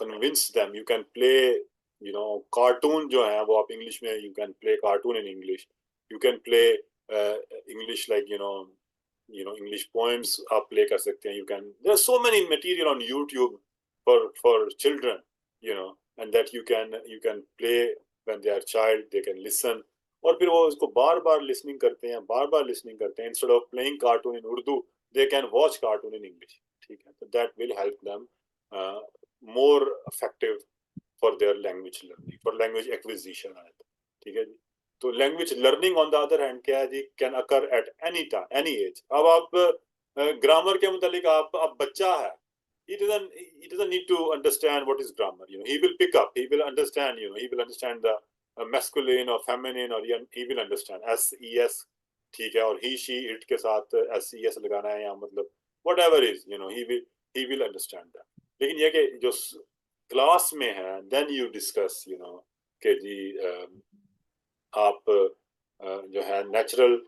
Speaker 1: convince them, you can play, you know, cartoon जो है वो आप इंग्लिश में, you can play cartoon in English, you can play English like you know English poems आप play कर सकते हैं. You can, there are so many material on YouTube for children, you know, and that you can play when they are child, they can listen. और फिर वो उसको बार बार listening करते हैं, instead of playing cartoon in Urdu, they can watch cartoon in English. ठीक है, तो that will help them more effective for their language learning, for language acquisition. ठीक है जी. तो language learning on the other hand क्या है जी, can occur at any time, any age. अब आप ग्रामर के मुतालिक आप बच्चा है, he doesn't need to understand what is grammar, you know, he will pick up, he will understand, you know, he will understand the masculine or feminine, or he will understand SES. ठीक है, और he she it के साथ SES लगाना है, या मतलब whatever is, you know, he will understand that. लेकिन ये कि जो क्लास में है, then you discuss, you know, कि जी आप जो है नेचुरल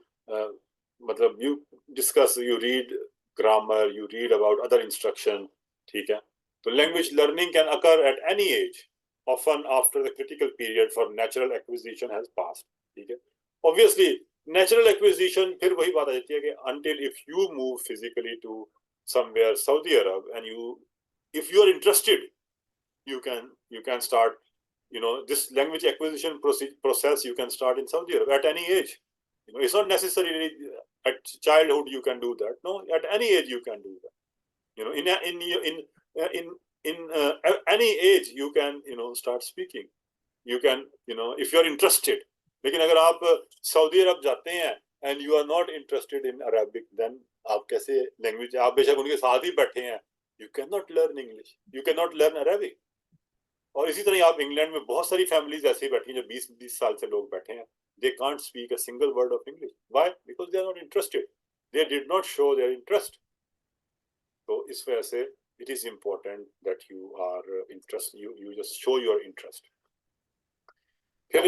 Speaker 1: मतलब you discuss, you read grammar, you read about other instruction. ठीक है, तो language learning can occur at any age, often after the critical period for natural acquisition has passed. ठीक है, obviously natural acquisition फिर वही बात आ जाती है कि until if you move physically to somewhere Saudi Arab and if you are interested, you can start, you know, this language acquisition process you can start in Saudi Arab at any age. You know, it's not necessarily at childhood you can do that. No, at any age you can do that. You know, in any age you can, you know, start speaking. You can, you know, if you are interested. लेकिन अगर आप Saudi अरब जाते हैं and you are not interested in Arabic, then आप कैसे language, आप बेशक उनके साथ ही बैठे हैं, you cannot learn English, you cannot learn Arabic. और इसी तरह आप इंग्लैंड में बहुत सारी फैमिलीज ऐसी बैठी हैं जो 20 साल से लोग बैठे हैं, they can't speak a single word of English. Why? Because they are not interested. They did not show their interest. तो इस वजह से it is important that you are interested, you just show your interest. फिर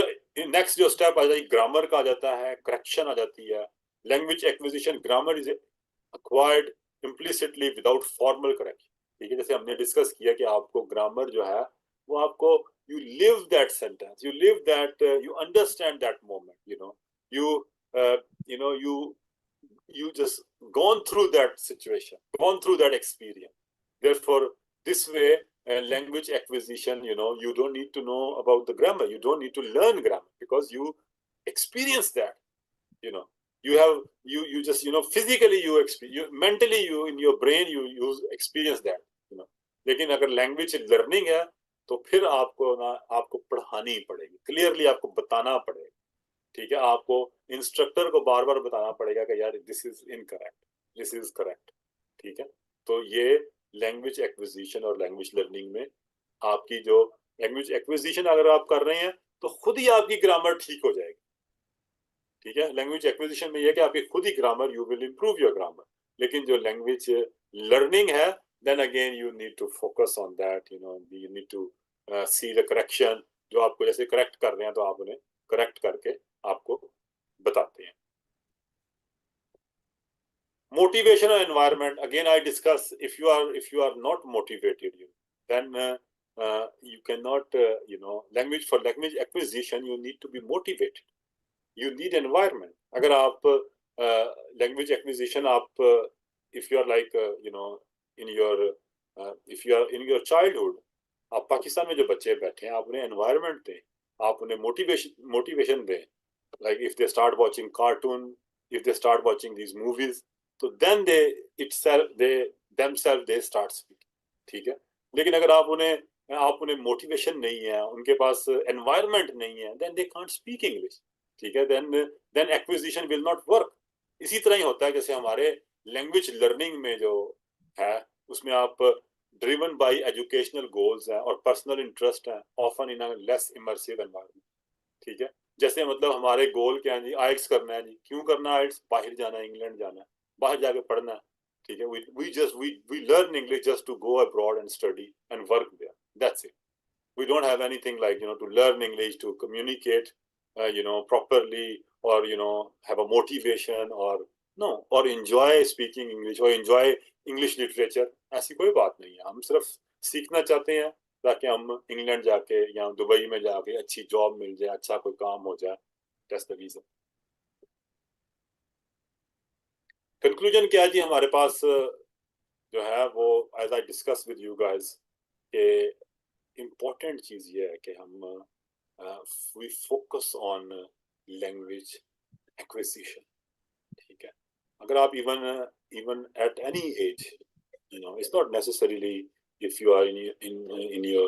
Speaker 1: next जो step आ जाती है grammar का आ जाता है, करेक्शन आ जाती है. Language acquisition, grammar is acquired implicitly without formal correction. ठीक है, जैसे हमने डिस्कस किया कि आपको ग्रामर जो है वो आपको, you live that sentence, you live that, you understand that moment, you know, you know, you just gone through that situation, gone through that experience. Therefore, this way, language acquisition, you know, you don't need to know about the grammar, you don't need to learn grammar, because you experience that, you know, you just, you know, physically you experience, mentally you in your brain you experience that, you know. लेकिन अगर language learning है तो फिर आपको पढ़ानी पड़ेगी, clearly आपको बताना पड़ेगा. ठीक है, आपको इंस्ट्रक्टर को बार बार बताना पड़ेगा कि यार this is incorrect, this is correct. ठीक है, तो ये लैंग्वेज एक्विजिशन और लैंग्वेज लर्निंग में आपकी जो लैंग्वेज एक्विजिशन अगर आप कर रहे हैं तो खुद ही आपकी ग्रामर ठीक हो जाएगी। ठीक है, लैंग्वेज एक्विजिशन में यह कि आपकी खुद ही grammar, you will improve your grammar. लेकिन जो लैंग्वेज लर्निंग है, then again you need to focus on that, you need to see the correction. जो आपको जैसे करेक्ट कर रहे हैं तो आप उन्हें करेक्ट करके आपको बताते हैं। Motivation or environment, again I discuss, if you are not motivated, then you cannot, language, for language acquisition you need to be motivated, you need environment. अगर आप language acquisition आप if you are like in your if you are in your childhood, आप पाकिस्तान में जो बच्चे बैठे हैं आप उन्हें environment दें, आप उन्हें motivation दें, like if they start watching cartoon, if they start watching these movies, तो then themselves they start speaking। ठीक है, लेकिन अगर आप उन्हें मोटिवेशन नहीं है, उनके पास एनवायरनमेंट नहीं है, then they can't speak English। ठीक है, then acquisition will not work। इसी तरह ही होता है जैसे हमारे लैंग्वेज लर्निंग में जो है उसमें आप ड्रिवन बाय एजुकेशनल गोल्स हैं और पर्सनल इंटरेस्ट हैं, often in a less immersive environment. ठीक है, जैसे मतलब हमारे गोल क्या है जी, आइल्स करना है जी। क्यों करना है आइल्स? बाहर जाना है, इंग्लैंड जाना है, बाहर जाके पढ़ना है। ठीक है, we learn English just to go abroad and study and work there, that's it। We don't have anything like to learn English, to communicate properly, or have a motivation, or no, or enjoy speaking English or enjoy English literature। ऐसी कोई बात नहीं है, हम सिर्फ सीखना चाहते हैं ताकि हम इंग्लैंड जाके या दुबई में जाके अच्छी जॉब मिल जाए, अच्छा कोई काम हो जाए। That's the reason। कंक्लूजन क्या है जी हमारे पास जो है वो, as I discuss with you guys, के इम्पोर्टेंट चीज ये है कि हम we focus on language acquisition. ठीक है, अगर आप even at any age, it's not necessarily if you are in your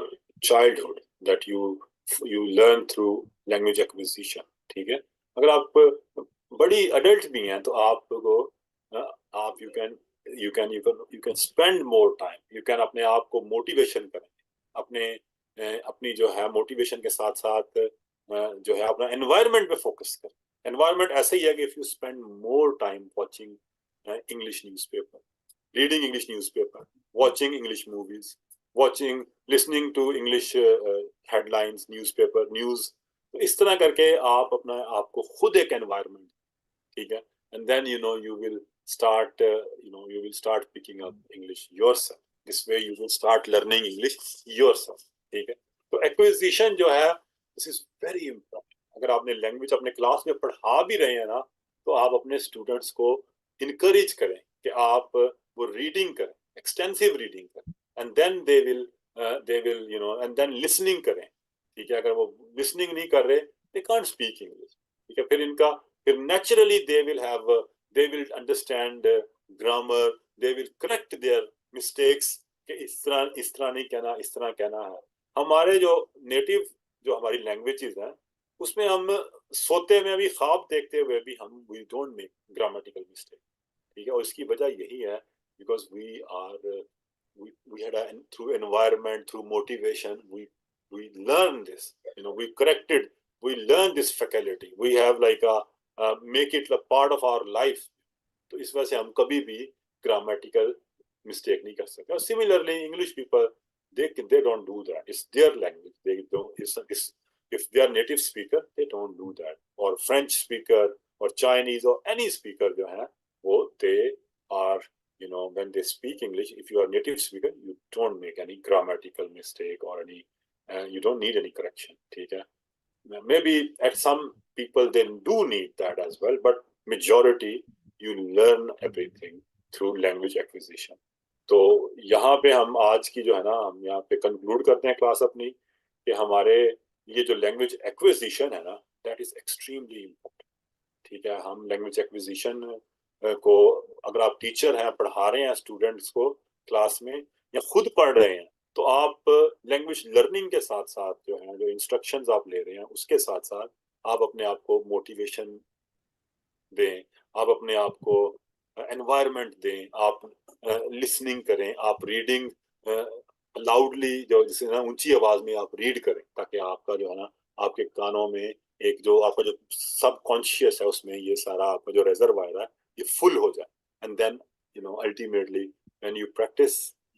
Speaker 1: childhood that you learn through language acquisition। ठीक है, अगर आप बड़ी अडल्ट भी हैं तो आपको आप you can spend more time, you can अपने आप को मोटिवेशन करें, अपनी जो है मोटिवेशन के साथ साथ जो है अपना एनवायरनमेंट पे फोकस करें। एनवायरनमेंट ऐसे ही है कि if you spend more time watching English newspaper, reading English newspaper, watching English movies, listening to English headlines, newspaper, news, तो इस तरह करके आप अपना आपको खुद एक environment, ठीक है, and then you will start picking up English yourself। This way you will start learning English yourself। ठीक है, तो acquisition जो है this is very important। अगर आपने लैंग्वेज अपने क्लास में पढ़ा भी रहे हैं ना, तो आप अपने स्टूडेंट्स को इनकरेज करें कि आप वो रीडिंग करें, एक्सटेंसिव रीडिंग करें, and then they will and then listening करें। ठीक है, अगर वो लिसनिंग नहीं कर रहे, दे कांट स्पीक इंग्लिश। ठीक है, फिर naturally they will understand grammar, they will correct their mistakes कि इस तरह नहीं कहना, इस तरह कहना है। हमारे जो नेटिव जो हमारी लैंग्वेजेस हैं उसमें हम सोते में भी, ख्वाब देखते हुए भी हम we don't make grammatical mistake. ठीक है, और इसकी वजह यही है because we had through environment, through motivation, we learned this, we learned this faculty, we have like make it a part of our life। तो इस वजह से हम कभी भी grammatical mistake नहीं कर सकते। Similarly English people, they don't do that, it's their language, they don't, if they are native speaker they don't do that, or French speaker or Chinese or any speaker जो है वो they are when they speak English, if you are a native speaker you don't make any grammatical mistake or any you don't need any correction। ठीक है, maybe at some people they do need that as well, but majority you learn everything through language acquisition। तो यहाँ पे हम आज की जो है ना, हम यहाँ पे कंक्लूड करते हैं क्लास अपनी कि हमारे ये जो लैंग्वेज एक्विजिशन है ना, दैट इज एक्सट्रीमली इम्पोर्टेंट। ठीक है, हम लैंग्वेज एक्विजिशन को, अगर आप टीचर हैं, पढ़ा रहे हैं स्टूडेंट्स को क्लास में या खुद पढ़ रहे हैं, तो आप लैंग्वेज लर्निंग के साथ साथ जो है, जो इंस्ट्रक्शंस आप ले रहे हैं उसके साथ साथ आप अपने आप को मोटिवेशन दें, आप अपने आप को एनवायरनमेंट दें, आप लिसनिंग करें, आप रीडिंग लाउडली, जो जिसे ना ऊंची आवाज में आप रीड करें, ताकि आपका जो है ना आपके कानों में एक जो आपका जो सबकॉन्शियस है उसमें ये सारा आपका जो रिजर्वायर है ये फुल हो जाए, and then ultimately when you practice,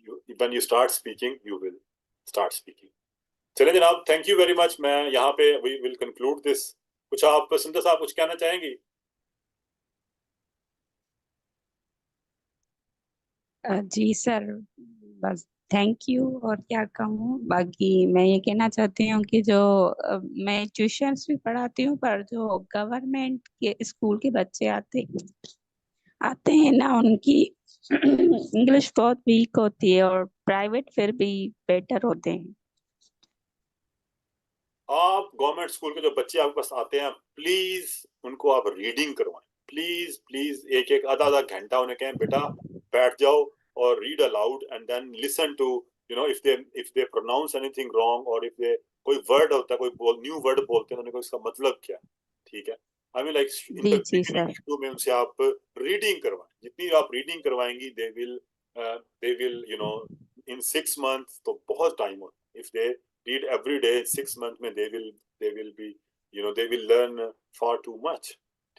Speaker 1: when you start speaking, you will start speaking. चलिए जनाब, थैंक यू वेरी मच। मैं यहाँ पे वी विल कंक्लूड दिस। कुछ आप सुंदर साहब कुछ कहना चाहेंगी?
Speaker 2: जी सर, बस थैंक यू, और क्या कहूँ। बाकी मैं ये कहना चाहती हूँ कि जो मैं ट्यूशन्स भी पढ़ाती हूँ, पर जो गवर्नमेंट के स्कूल के बच्चे आते आते हैं ना, उनकी इंग्लिश बहुत वीक होती है, और प्राइवेट फिर भी बेटर होते हैं।
Speaker 1: आप गवर्नमेंट स्कूल के जो बच्चे आपके पास आते हैं, प्लीज उनको आप रीडिंग करवाएं। प्लीज प्लीज एक एक आधा आधा घंटा उन्हें कहें बेटा बैठ जाओ और read aloud, and then listen to, if they pronounce anything wrong, और इफ दे कोई वर्ड होता है, कोई न्यू वर्ड बोलते हैं, उन्हें इसका मतलब क्या है, ठीक है। I mean like in the
Speaker 2: जी सर।
Speaker 1: बिगिनिंग शुरू में उनसे आप रीडिंग करवाएं। जितनी आप रीडिंग करवाएंगी दे विल इन 6 months, तो बहुत टाइम हो, if they read every day 6 months में they will be they will learn far too much,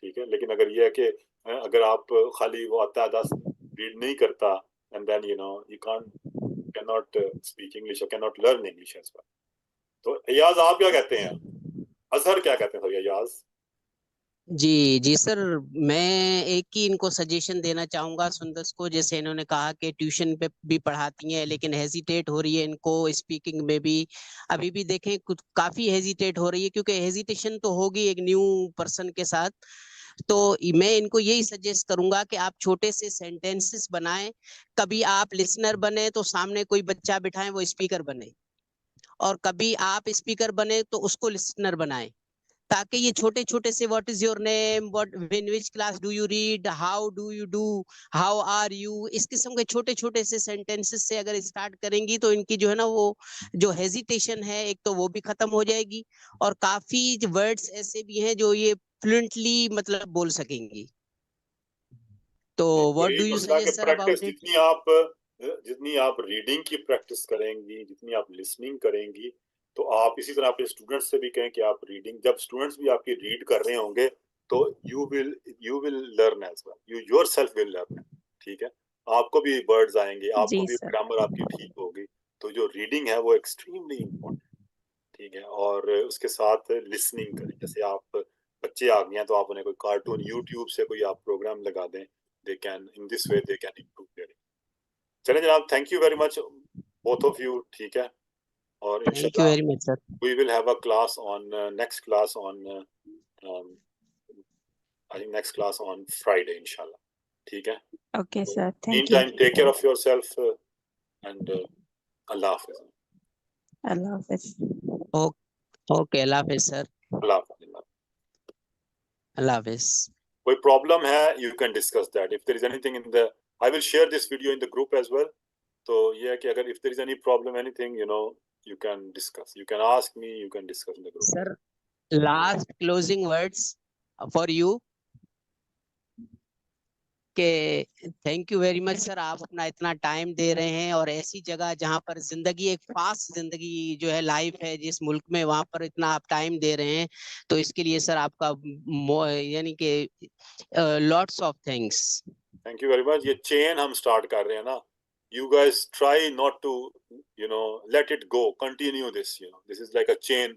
Speaker 1: ठीक है। लेकिन अगर ये है कि अगर आप खाली वो आता है 10 रीड नहीं करता, and then you cannot speak English or cannot learn English as well। तो अयाज आप क्या कहते हैं? अजहर क्या कहते हैं सर? अयाज?
Speaker 3: जी जी सर, मैं एक ही इनको सजेशन देना चाहूंगा सुंदर को। जैसे इन्होंने कहा कि ट्यूशन पे भी पढ़ाती हैं लेकिन हेजिटेट हो रही है इनको स्पीकिंग में भी, अभी भी देखें कुछ काफी हेजिटेट हो रही है, क्योंकि हेजिटेशन तो होगी एक न्यू पर्सन के साथ। तो मैं इनको यही सजेस्ट करूंगा कि आप छोटे से सेंटेंसेस बनाएं। कभी आप लिसनर बने तो सामने कोई बच्चा बिठाएं वो स्पीकर बने, और कभी आप स्पीकर बने तो उसको लिसनर बनाएं, ताकि ये छोटे छोटे से what is your name, what in which class do you read, how do you do, how are you, इस किस्म के छोटे छोटे से सेंटेंसेस से अगर स्टार्ट करेंगी तो इनकी जो है ना वो जो हेजिटेशन है एक तो वो भी खत्म हो जाएगी, और काफी वर्ड्स ऐसे भी हैं जो ये फ्लुएंटली मतलब बोल सकेंगी। तो व्हाट
Speaker 1: यही
Speaker 3: डू यू
Speaker 1: मसला कि
Speaker 3: suggest sir
Speaker 1: practice
Speaker 3: about it?
Speaker 1: जितनी आप रीडिंग की प्रैक्टिस करेंगी, जितनी आप लिसनिंग करेंगी, तो आप इसी तरह अपने स्टूडेंट्स से भी कहें कि आप रीडिंग, जब स्टूडेंट्स भी आपकी रीड कर रहे होंगे तो you will learn as well, you yourself will learn, ठीक है। आपको भी वर्ड्स आएंगे, आपको
Speaker 2: जी
Speaker 1: भी
Speaker 2: सर।
Speaker 1: ग्रामर आपकी ठीक होगी। तो जो रीडिंग है वो एक्सट्रीमली इम्पोर्टेंट, ठीक है। और उसके साथ लिसनिंग करें। जैसे आप बच्चे आ गए हैं तो आप उन्हें कोई कार्टून यूट्यूब से कोई आप प्रोग्राम लगा दें, they can in this way they can improve their. चलें जनाब, thank you very much both of you, ठीक है। और
Speaker 3: थैंक यू
Speaker 1: इंशाल्लाह
Speaker 3: very much sir.
Speaker 1: we will have a class on next class on I think next class on Friday inshallah, ठीक है।
Speaker 2: Okay sir, thank you.
Speaker 1: Meantime, take care of yourself and Allah Hafiz।
Speaker 2: Allah Hafiz.
Speaker 3: Okay, Allah Hafiz sir.
Speaker 1: Allah Hafiz।
Speaker 3: अल्लाह हाफिज।
Speaker 1: कोई problem है, you can discuss that if there is anything in the, I will share this video in the group as well। तो ये है कि अगर if there is any problem, anything, you can discuss, you can ask me, you can discuss in the group।
Speaker 3: Sir, last closing words for you के thank you very much sir, आप अपना इतना time दे रहे हैं, और ऐसी जगह जहां पर जिंदगी एक फास्ट जिंदगी जो है लाइफ है जिस मुल्क में, वहां पर इतना आप टाइम दे रहे हैं, तो इसके लिए सर आपका यानी कि lots of thanks.
Speaker 1: Thank you very much. ये चेन हम स्टार्ट कर रहे हैं ना, you guys try not to let it go, continue this, this is like a chain,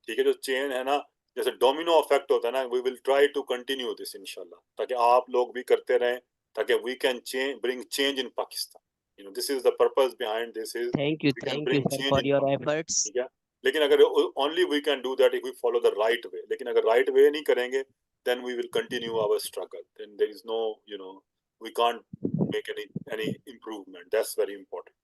Speaker 1: ठीक है। जो चेन है ना, जैसे डोमिनो इफेक्ट होता है ना, we will try to continue this इंशाल्लाह, ताकि आप लोग भी करते रहें, ताकि we can bring change in Pakistan. This is the purpose behind this, is
Speaker 3: thank you
Speaker 1: we can bring
Speaker 3: sir
Speaker 1: change
Speaker 3: for
Speaker 1: in
Speaker 3: your
Speaker 1: Pakistan,
Speaker 3: efforts.
Speaker 1: ठीक है। लेकिन अगर only we can do that if we follow the right way, लेकिन अगर right way नहीं करेंगे, then we will continue our struggle, then there is no, we can't make any improvement, that's very important।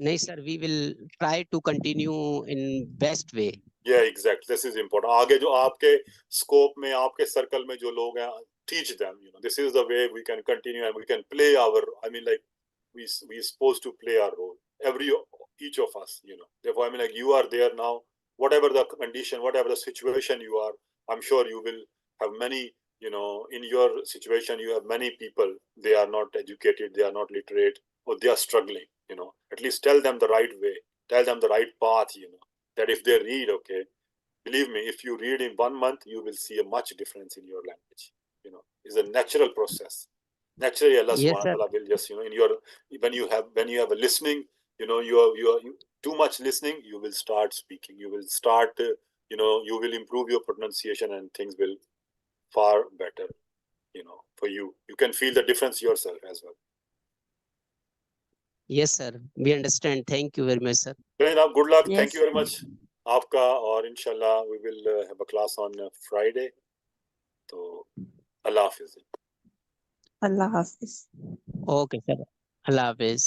Speaker 3: नहीं sir, we will try to continue in best way.
Speaker 1: yeah exactly, this is important। आगे जो आपके scope में, आपके circle में जो लोग हैं, teach them, this is the way we can continue and we can play our, I mean like we supposed to play our role, each of us, therefore I mean like you are there now, whatever the condition, whatever the situation you are, I'm sure you will have many, you know, in your situation, you have many people, they are not educated, they are not literate, or they are struggling, you know. At least tell them the right way, tell them the right path, you know, that if they read, okay, believe me, if you read in 1 month, you will see a much difference in your language. You know, it's a natural process. Naturally, Allah
Speaker 3: Yes,
Speaker 1: subhanahu
Speaker 3: sir.
Speaker 1: wa ta'ala will just, you know, in your, when you have a listening, you know, you are too much listening, you will start speaking, you will start, you know, you will improve your pronunciation and things will far better, you know, for you. You can feel the difference yourself as well.
Speaker 3: Yes, sir. We understand. Thank you very much, sir.
Speaker 1: Now, good luck. Thank
Speaker 2: Yes.
Speaker 1: you very much. Aapka, और inshallah we will have a class on Friday. So, Allah Hafiz.
Speaker 2: Allah Hafiz.
Speaker 3: Okay, sir. Allah Hafiz.